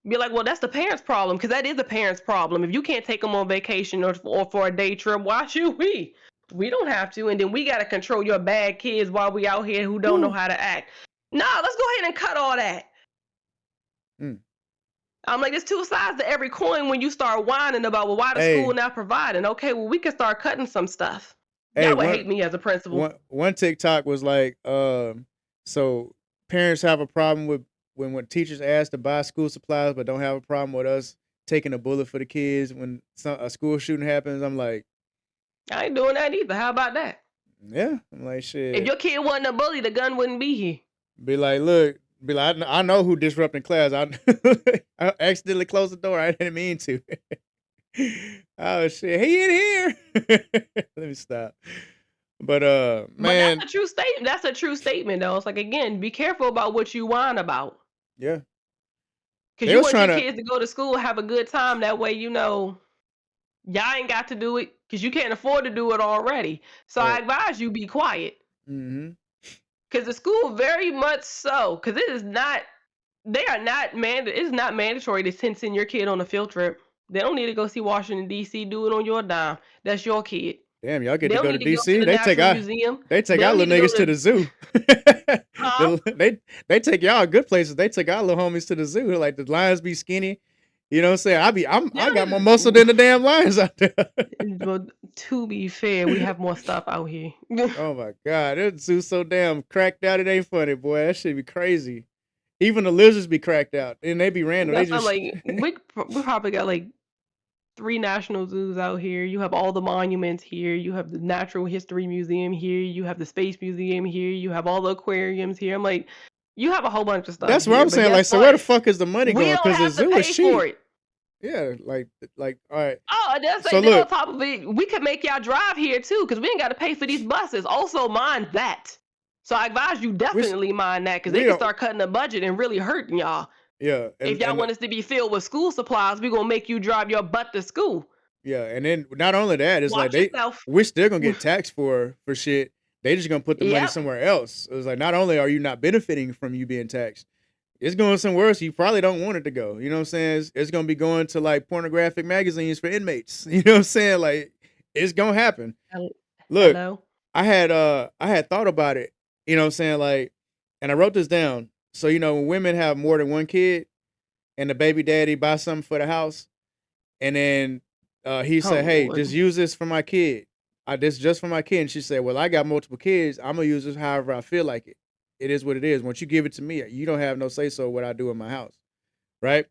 Be like, well, that's the parents' problem, because that is the parents' problem. If you can't take them on vacation or for a day trip, why should we? We don't have to, and then we got to control your bad kids while we out here who don't know Whew. how to act. Nah, let's go ahead and cut all that. Mm. I'm like, there's two sides to every coin when you start whining about, well, why the school Hey. not providing? Okay, well, we can start cutting some stuff. Hey. Y'all would hate me as a principal. One TikTok was like, so parents have a problem with when teachers ask to buy school supplies, but don't have a problem with us taking a bullet for the kids when a school shooting happens. I'm like, I ain't doing that either. How about that? yeah. I'm like, If shit. your kid wasn't a bully, the gun wouldn't be here. Be like, look. Be like, I know who disrupting class. I accidentally closed the door. I didn't mean to. Oh shit, he in here. Let me stop. But But that's man, a true statement. That's a true statement, though. It's like, again, be careful about what you whine about, yeah, because they you was want trying your to. kids to go to school, have a good time. That way, y'all ain't got to do it because you can't afford to do it already. So I Right. advise you be quiet, Mm-hmm. because the school very much so, because it is not. They are not It's not mandatory to send your kid on a field trip. They don't need to go see Washington D.C. Do it on your dime. That's your kid. Damn, y'all get They to don't go to need to go to DC. the Natural Museum. They take They our don't need little to go niggas to to the zoo. huh? They take y'all good places. They take our little homies to the zoo. Like the lions be skinny. You know what I'm saying? They I got more don't muscle than the damn lions out there. But to be fair, we have more stuff out here. Oh my god, that zoo's so damn cracked out. It ain't funny, boy. That shit be crazy. Even the lizards be cracked out, and they be random. They That's I'm just like we probably got like 3 national zoos out here. You have all the monuments here. You have the Natural History Museum here. You have the Space Museum here. You have all the aquariums here. I'm like, you have a whole bunch of stuff that's what here. I'm But saying. guess Like, so where the what? fuck is the money We going? don't Because the have to zoo is pay for cheap. it. Yeah, like all right. Oh, and that's So like then on look, top of it, we could make y'all drive here too, because we ain't got to pay for these buses. Also, mind that. So I advise you we s- definitely mind that, because they we can don't. start cutting the budget and really hurting y'all. Yeah, If y'all want us to be filled with school supplies, we're gonna make you drive your butt to school. yeah, and then not only that, it's like Watch yourself. we're still gonna get taxed for shit. They just gonna put the money Yep. somewhere else. It's like not only are you not benefiting from you being taxed, it's going somewhere else you probably don't want it to go. You know what I'm saying? It's gonna be going to like pornographic magazines for inmates. You know what I'm saying? Like it's gonna happen. Look, Hello. I had thought about it. You know what I'm saying? Like, and I wrote this down. So when women have more than one kid, and the baby daddy buys something for the house, and then he Oh said, "Hey, just Lord. use this for my kid. This just for my kid." And she said, "Well, I got multiple kids. I'm gonna use this however I feel like it. It is what it is. Once you give it to me, you don't have no say so what I do in my house, right?"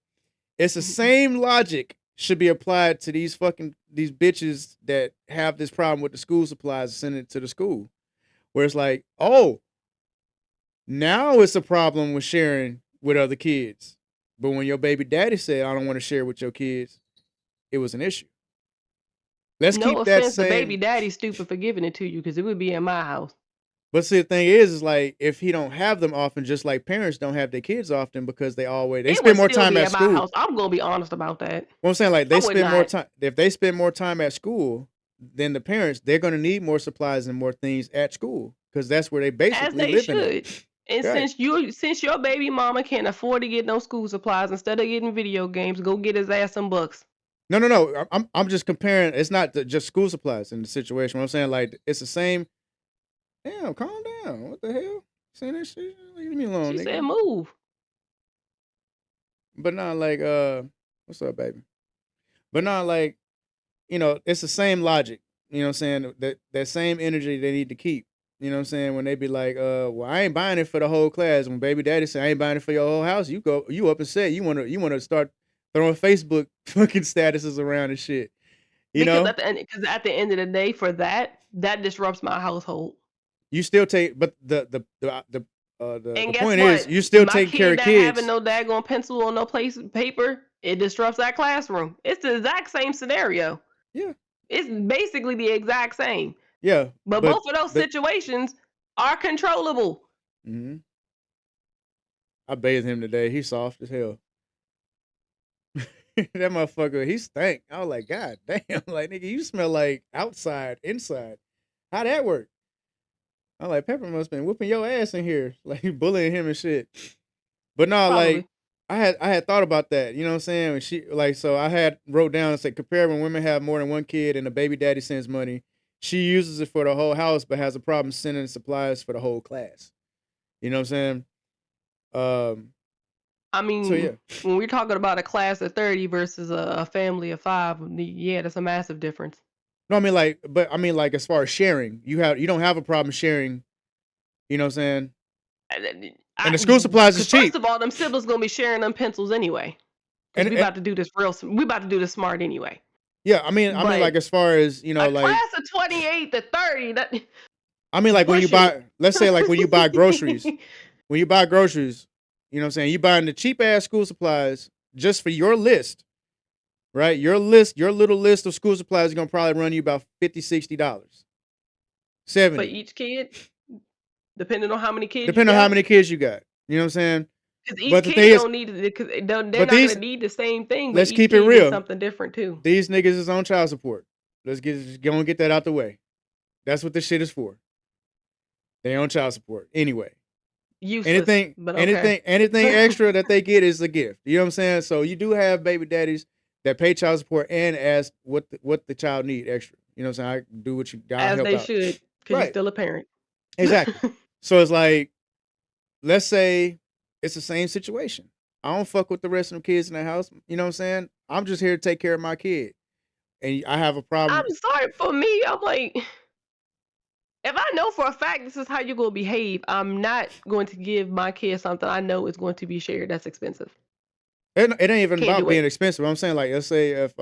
It's the same logic should be applied to these bitches that have this problem with the school supplies and sending it to the school, where it's like, oh, now it's a problem with sharing with other kids, but when your baby daddy said, "I don't want to share with your kids," it was an issue. Let's No keep that offense, the baby same. daddy's stupid for giving it to you, because it would be in my house. But see, the thing is like if he don't have them often, just like parents don't have their kids often because they It spend would more still time be at at my school. house. I'm gonna be honest about that. What I'm saying, like I they would spend more not. time. If they spend more time at school than the parents, they're gonna need more supplies and more things at school because that's where they As basically they living at. should. And Right? since your baby mama can't afford to get no school supplies, instead of getting video games, go get his ass some books. No, no, no. I'm just comparing. It's not just school supplies in the situation. What I'm saying, like it's the same. Damn, calm down. What the hell? Saying that shit, leave me alone, She said nigga. move. But not like what's up, baby? But not like, it's the same logic. You know what I'm saying? That same energy they need to keep. You know what I'm saying? When they be like, well, I ain't buying it for the whole class. When baby daddy say I ain't buying it for your whole house, you up and say you wanna start throwing Facebook fucking statuses around and shit. You Because know? at the end of the day, for that disrupts my household. You still take, but the And guess point is what? you still My taking care kid of not having kids. no daggone pencil or no place paper, it disrupts that classroom. It's the exact same scenario. Yeah. It's basically the exact same. Yeah. But But both of those the situations are controllable. mhm. I bathed him today. He's soft as hell. That motherfucker, he stank. I was like, God damn, like nigga, you smell like outside, inside. How that work? I'm like, Pepper must been whooping your ass in here, like bullying him and shit. But no, like Probably. I had thought about that. You know what I'm saying? When she like, so I had wrote down and said, compare when women have more than one kid and the baby daddy sends money. She uses it for the whole house, but has a problem sending supplies for the whole class. You know what I'm saying? Um. I So mean, yeah. when we're talking about a class of 30 versus a family of 5, yeah, that's a massive difference. No, I mean like, but I mean like as far as sharing, you don't have a problem sharing. You know what I'm saying? And the school supplies is Because first cheap. of all, them siblings gonna be sharing them pencils anyway. Because And, we and about to do this we about to do this smart anyway. yeah, I mean But like as far as a like class of 28 to 30, that I mean like when you pushing it. buy, let's say like when you buy groceries, you know what I'm saying? You buying the cheap ass school supplies just for your list, right? Your little list of school supplies is gonna probably run you about $50, $60, For 70, each kid, depending on how many kids you depending on how got. many kids you got. You know what I'm saying? Because But each the thing kid is, don't need it. Because they're but not gonna these need the same thing, but let's each keep it kid needs real. something different too. These niggas is on child support. Just go and get that out the way. That's what this shit is for. They on child support anyway. Useless, Anything, but okay. anything, anything extra that they get is a gift. You know what I'm saying? So you do have baby daddies that pay child support and ask what the child need extra. You know what I'm saying? I do what I'll As help they out. should, because you're Right. still a parent. Exactly. So it's like, let's say it's the same situation. I don't fuck with the rest of them kids in the house. You know what I'm saying? I'm just here to take care of my kid. And I have a I'm problem. sorry, for me, I'm like, if I know for a fact this is how you're gonna behave, I'm not going to give my kid something I know is going to be shared that's expensive. It ain't even Can't about do it. being expensive. I'm saying like, let's say if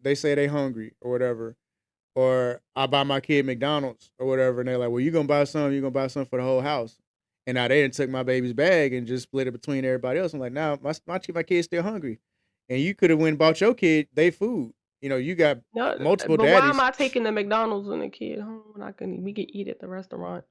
they say they hungry or whatever, or I buy my kid McDonald's or whatever, and they're like, "Well, you gonna buy some for the whole house," and now they didn't took my baby's bag and just split it between everybody else. I'm like, "Now my kid's still hungry, and you could have went and bought your kid they food. You know, you got No, multiple but why am daddies. I taking the McDonald's when the kid home when we can eat at the restaurant?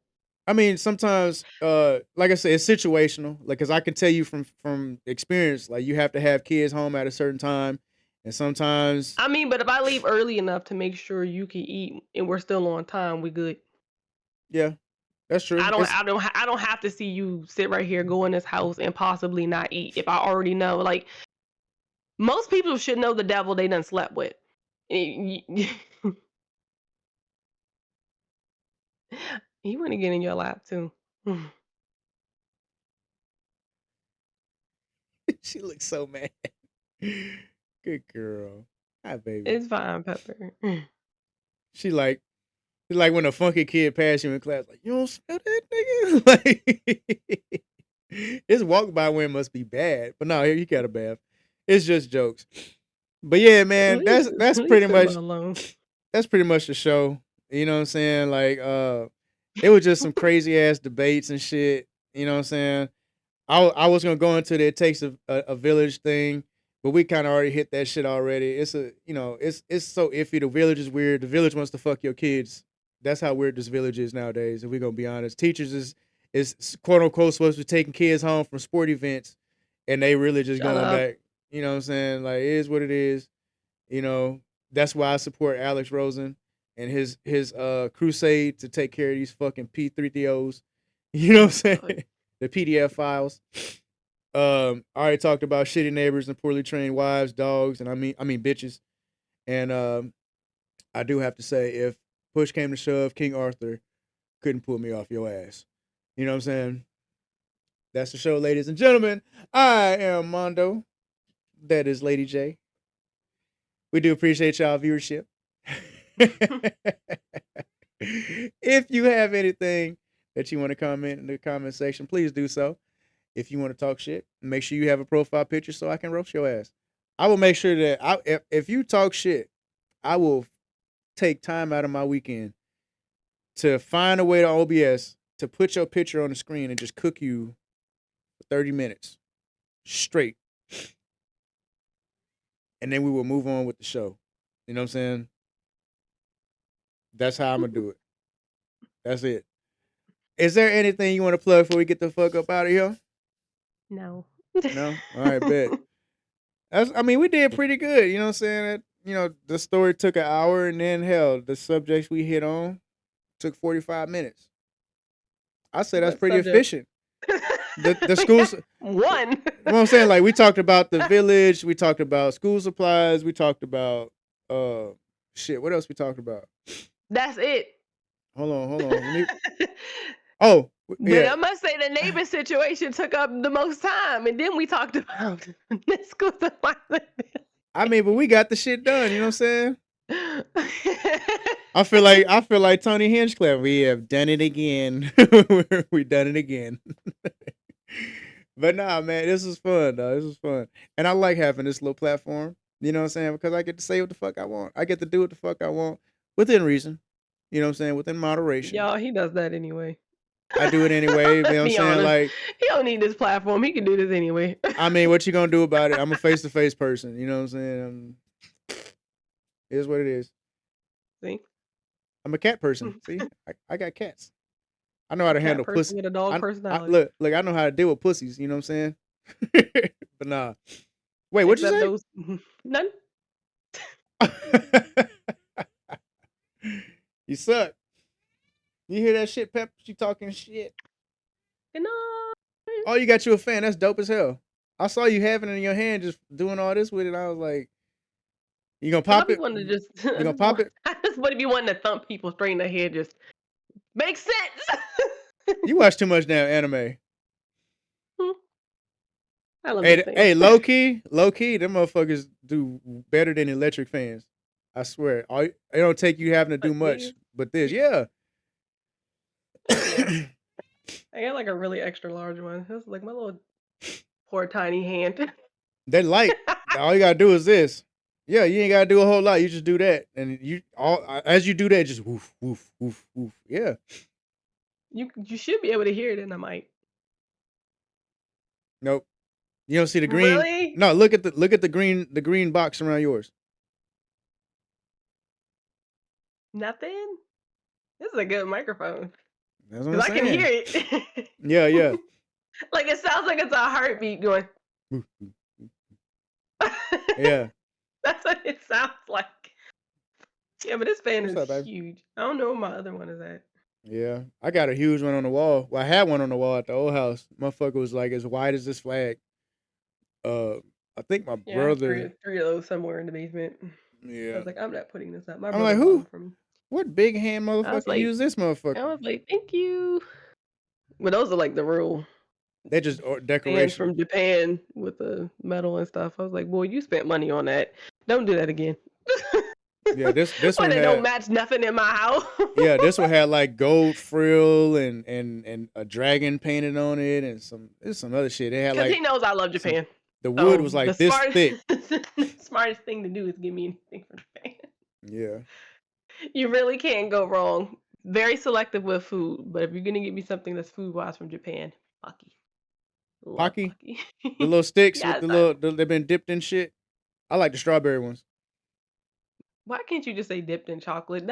I mean, sometimes, like I said, it's situational. Like, cause I can tell you from experience, like you have to have kids home at a certain time, and sometimes, I mean, but if I leave early enough to make sure you can eat and we're still on time, we good. yeah, that's true. It's I don't have to see you sit right here, go in this house, and possibly not eat if I already know. Like most people should know the devil they done slept with. You want to get in your lap too. she looks so mad. Good girl. Hi, baby. It's fine, Pepper. She like when a funky kid pass you in class, like, you don't smell that nigga? Like his walk by wind must be bad. But no, he got a bath. It's just jokes. But yeah, man, that's Leave pretty Simba much alone. the show. You know what I'm saying? Like it was just some crazy ass debates and shit. You know what I'm saying? I was gonna go into the it takes a village thing, but we kind of already hit that shit already. It's so iffy. The village is weird. The village wants to fuck your kids. That's how weird this village is nowadays. If we're gonna be honest, teachers is quote unquote supposed to be taking kids home from sport events, and they really just Shut going up. back. You know what I'm saying? Like it is what it is. You know that's why I support Alex Rosen and his crusade to take care of these fucking P3DOs. You know what I'm God. saying? The PDF files. I already talked about shitty neighbors and poorly trained wives, dogs, and I mean bitches. And I do have to say, if push came to shove, King Arthur couldn't pull me off your ass. You know what I'm saying? That's the show, ladies and gentlemen. I am Mondo. That is Lady J. We do appreciate y'all viewership. If you have anything that you want to comment in the comment section, please do so. If you want to talk shit, make sure you have a profile picture so I can roast your ass. I will make sure that if you talk shit, I will take time out of my weekend to find a way to OBS to put your picture on the screen and just cook you for 30 minutes straight. And then we will move on with the show. You know what I'm saying? That's how I'm going to do it. That's it. Is there anything you want to plug before we get the fuck up out of here? No. No? All right, bet. We did pretty good. You know what I'm saying? The story took an hour, and then, hell, the subjects we hit on took 45 minutes. I say that's pretty efficient. The schools. One. You know what I'm saying? Like, we talked about the village. We talked about school supplies. We talked about, shit. What else we talked about? That's it. Hold on. Oh, yeah. I must say the neighbor situation took up the most time, and then we talked about the school supplies. But we got the shit done. You know what I'm saying? I feel like Tony Hinchcliffe. We have done it again. We done it again. But nah, man, this was fun, though. This was fun. And I like having this little platform. You know what I'm saying? Because I get to say what the fuck I want. I get to do what the fuck I want within reason. You know what I'm saying? Within moderation. Y'all, he does that anyway. I do it anyway. You know what I'm saying? Like, he don't need this platform. He can do this anyway. What you gonna do about it? I'm a face-to-face person. You know what I'm saying? It is what it is. See? I'm a cat person. See? I got cats. I know how to handle pussy. With a dog personality. Look, I know how to deal with pussies. You know what I'm saying? But nah. Wait, what'd you say? None. You suck. You hear that shit, Pep? She talking shit. No. Oh, you got you a fan. That's dope as hell. I saw you having it in your hand, just doing all this with it. I was like, you gonna pop it? You gonna pop it? I just want to be wanting to thump people straight in the head. Just makes sense. You watch too much damn anime. I love hey, low key, them motherfuckers do better than electric fans. I swear. It don't take you having to do much, but this, yeah. I got like a really extra large one. It's like my little poor tiny hand. They're light. All you gotta do is this. Yeah, you ain't gotta do a whole lot. You just do that, and as you do that, just woof, woof, woof, woof. Yeah. You should be able to hear it in the mic. Nope. You don't see the green. Really? No, look at the green box around yours. Nothing. This is a good microphone. That's what I'm saying. I can hear it. Yeah. Like it sounds like it's a heartbeat going. Yeah. That's what it sounds like. Yeah, but this fan What's is huge. I don't know where my other one is at. Yeah, I got a huge one on the wall. Well, I had one on the wall at the old house. Motherfucker was like as wide as this flag. I think my brother. Three of those somewhere in the basement. Yeah. I was like, I'm not putting this up. I'm like, who? What big hand motherfucker use this motherfucker? I was like, thank you. But those are like the real. They're just decoration from Japan with the metal and stuff. I was like, boy, you spent money on that. Don't do that again. Yeah, this one had, don't match nothing in my house. Yeah, this one had like gold frill and a dragon painted on it and some other shit. It had like he knows I love Japan. The wood was like this thick. The smartest thing to do is give me anything from Japan. Yeah. You really can't go wrong. Very selective with food, but if you're gonna get me something that's food wise from Japan, Pocky. The little sticks with the little they've been dipped in shit. I like the strawberry ones. Why can't you just say dipped in chocolate?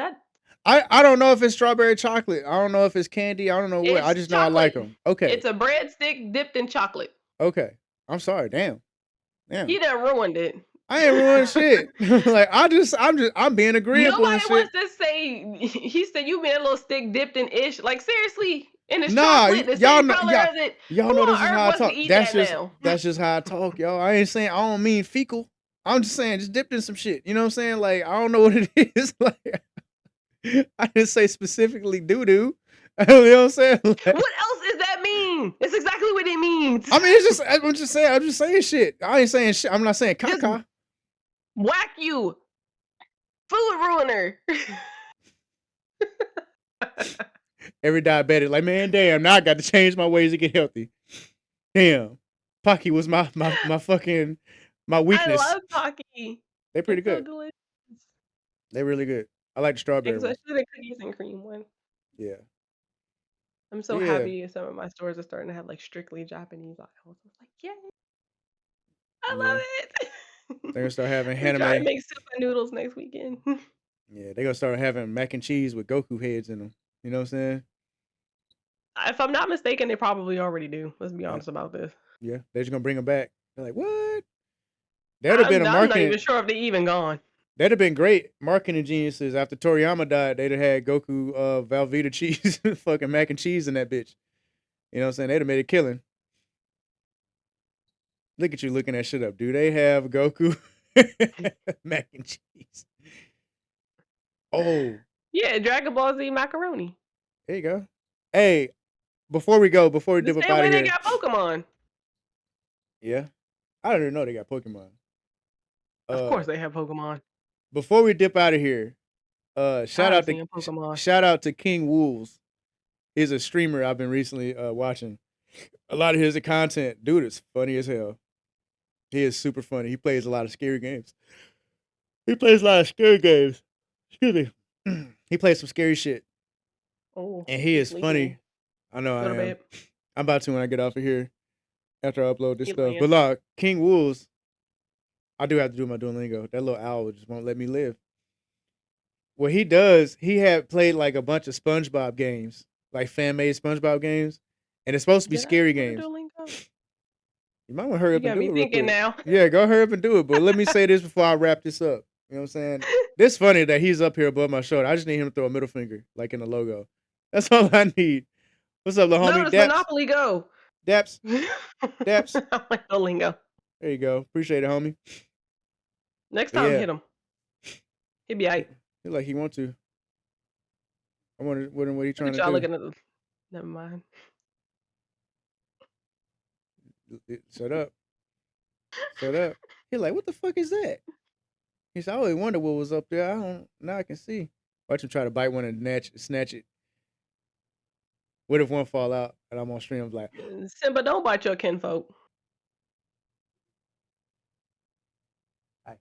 I don't know if it's strawberry chocolate. I don't know if it's candy. I don't know what. I just know I like them. Okay. It's a breadstick dipped in chocolate. Okay. I'm sorry. Damn. You done ruined it. I ain't ruined shit. Like I'm being agreeable. Nobody wants to say. He said you been a little stick dipped in ish. Like seriously, and it's chocolate. The y'all same know, color as it. Y'all know this is how I talk. That's just how I talk, y'all. I ain't saying I don't mean fecal. I'm just saying just dipped in some shit. You know what I'm saying? Like I don't know what it is. Like I didn't say specifically doo doo. You know what I'm saying? Like, what else does that mean? mean. It's exactly what it means. I mean, it's just I'm just saying shit. I ain't saying shit. I'm not saying Just caca. whack you. Food ruiner. Every diabetic, like, man, damn, now I got to change my ways to get healthy. Damn. Pocky was my fucking my I weakness. love Pocky. They pretty It's so good. delicious. They really good. I like the strawberry one. Especially the cookies and cream one. Yeah. I'm so Yeah. happy some of my stores are starting to have like strictly Japanese aisles. I was like, yay, I Yeah. love it. They're gonna start having I'm trying to anime. make soup and noodles next weekend. Yeah, they're gonna start having mac and cheese with Goku heads in them. You know what I'm saying? If I'm not mistaken, they probably already do. Let's be Yeah. honest about this. Yeah. They're just gonna bring them back. They're like, what? That'd have been a I'm not even marketing. sure if they even gone. That'd have been great marketing geniuses. After Toriyama died, they'd have had Goku Velveeta cheese, fucking mac and cheese in that bitch. You know what I'm saying? They'd have made a killing. Look at you looking that shit up. Do they have Goku mac and cheese? Oh, Yeah, Dragon Ball Z macaroni. there you go. Hey, before we dip The up same out way of they here. got Pokemon. Yeah, I don't even know they got Pokemon. Of course they have Pokemon. Before we dip out of here, shout I've out to seen Pokemon. shout out to King Wolves. He's a streamer I've been recently watching. A lot of his content, dude, is funny as hell. He is super funny. He plays a lot of scary games. Excuse me. He plays some scary shit, Oh, and he is sleeping. funny. I know Go I to am. bed. I'm about to when I get off of here after I upload this He stuff. lying. But look, King Wolves, I do have to do my Duolingo. That little owl just won't let me live. What he does, he had played like a bunch of SpongeBob games, like fan made SpongeBob games, and it's supposed to be Did I scary go to games. Duolingo? You might want to hurry You up and got do me it real thinking quick. now. Yeah, go hurry up and do it. But let me say this before I wrap this up. You know what I'm saying? This funny that he's up here above my shoulder. I just need him to throw a middle finger, like in the logo. That's all I need. What's up, little No, homie? it's Daps? Monopoly Go. Daps? Daps? I like Duolingo. There you go. Appreciate it, homie. Next But time, yeah, hit him. He'd be aight. he like he want to. I wonder what he Look trying at to y'all do. looking at the. Never mind. Shut up. Shut up. He like, what the fuck is that? He said, I always wondered what was up there. I don't. Now I can see. Watch him try to bite one and snatch it. What if one fall out and I'm on stream? I'm like, Simba, don't bite your kinfolk. hi.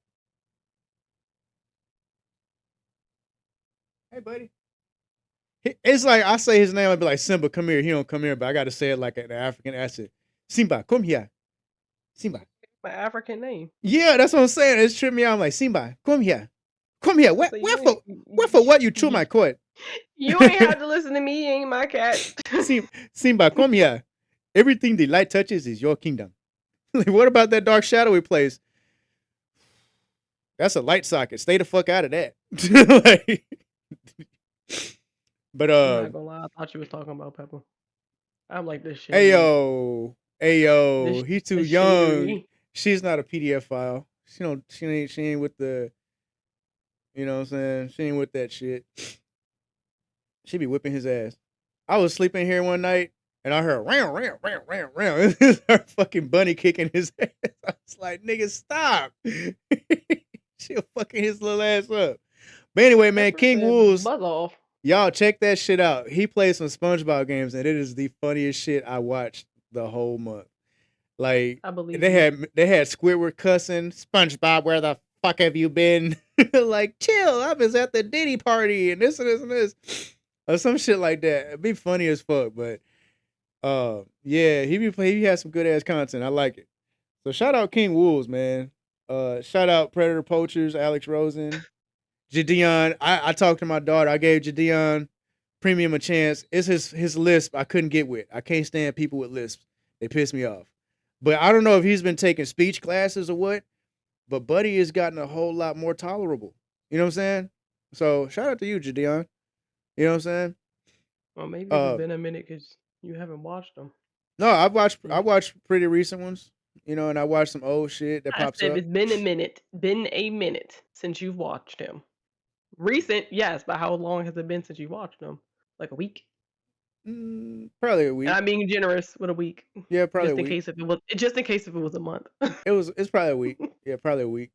Hey, buddy. It's like I say his name, I'd be like, Simba, come here. He don't come here, but I got to say it like an African accent. Simba, come here. Simba. My African name. Yeah, that's what I'm saying. It's tripping me out. I'm like, Simba, come here. Come here. So Where for what you chew my cord? You ain't have to listen to me. You ain't my cat. Simba, come here. Everything the light touches is your kingdom. Like, what about that dark shadowy place? That's a light socket. Stay the fuck out of that. Like, but I'm not gonna lie. I thought you was talking about Pepper. I'm like this shit. Hey yo, This he's too shit young. shittery. She's not a PDF file. She ain't with the, you know what I'm saying? She ain't with that shit. She be whipping his ass. I was sleeping here one night and I heard round. Her fucking bunny kicking his ass. I was like, nigga, stop. She'll fucking his little ass up. But anyway, man, Pepper King said, Wolves, buzz off. y'all check that shit out. He plays some SpongeBob games and it is the funniest shit I watched the whole month. Like, I believe they you. had Squidward cussing, SpongeBob, where the fuck have you been? Like, chill, I was at the Diddy party and this and this and this. Or some shit like that. It'd be funny as fuck, but yeah, he has some good ass content. I like it. So shout out King Wolves, man. Shout out Predator Poachers, Alex Rosen, Jadeon. I talked to my daughter. I gave Jadeon Premium a chance. It's his lisp I couldn't get with. I can't stand people with lisps. They piss me off. But I don't know if he's been taking speech classes or what, but Buddy has gotten a whole lot more tolerable. You know what I'm saying? So shout out to you, Jadeon. You know what I'm saying? Well, maybe it's been a minute because you haven't watched them. No, I watched pretty recent ones, you know, and I watched some old shit that I pops said up. it's been a minute since you've watched him. Recent, yes, but how long has it been since you watched him? Like a week? Probably a And week. I'm being generous with a week, Yeah, probably a week. just in case if it was a month. It's probably a week. Yeah, probably a week.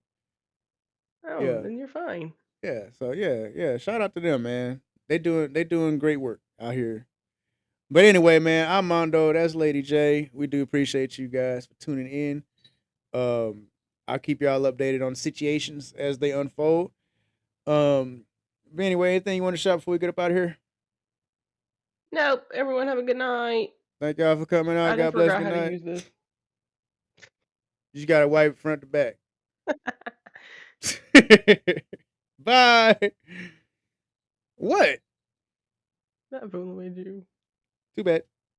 Oh, Yeah. then you're fine. Yeah. So yeah. Shout out to them, man. They doing great work out here. But anyway, man, I'm Mondo. That's Lady J. We do appreciate you guys for tuning in. Um, I'll keep y'all updated on situations as they unfold. But anyway, anything you want to shout before we get up out of here? Nope. Everyone have a good night. Thank y'all for coming I out. didn't God bless. forgot Good how to night. use this. You just gotta wipe front to back. Bye. What? Not fooling with you. Too bad.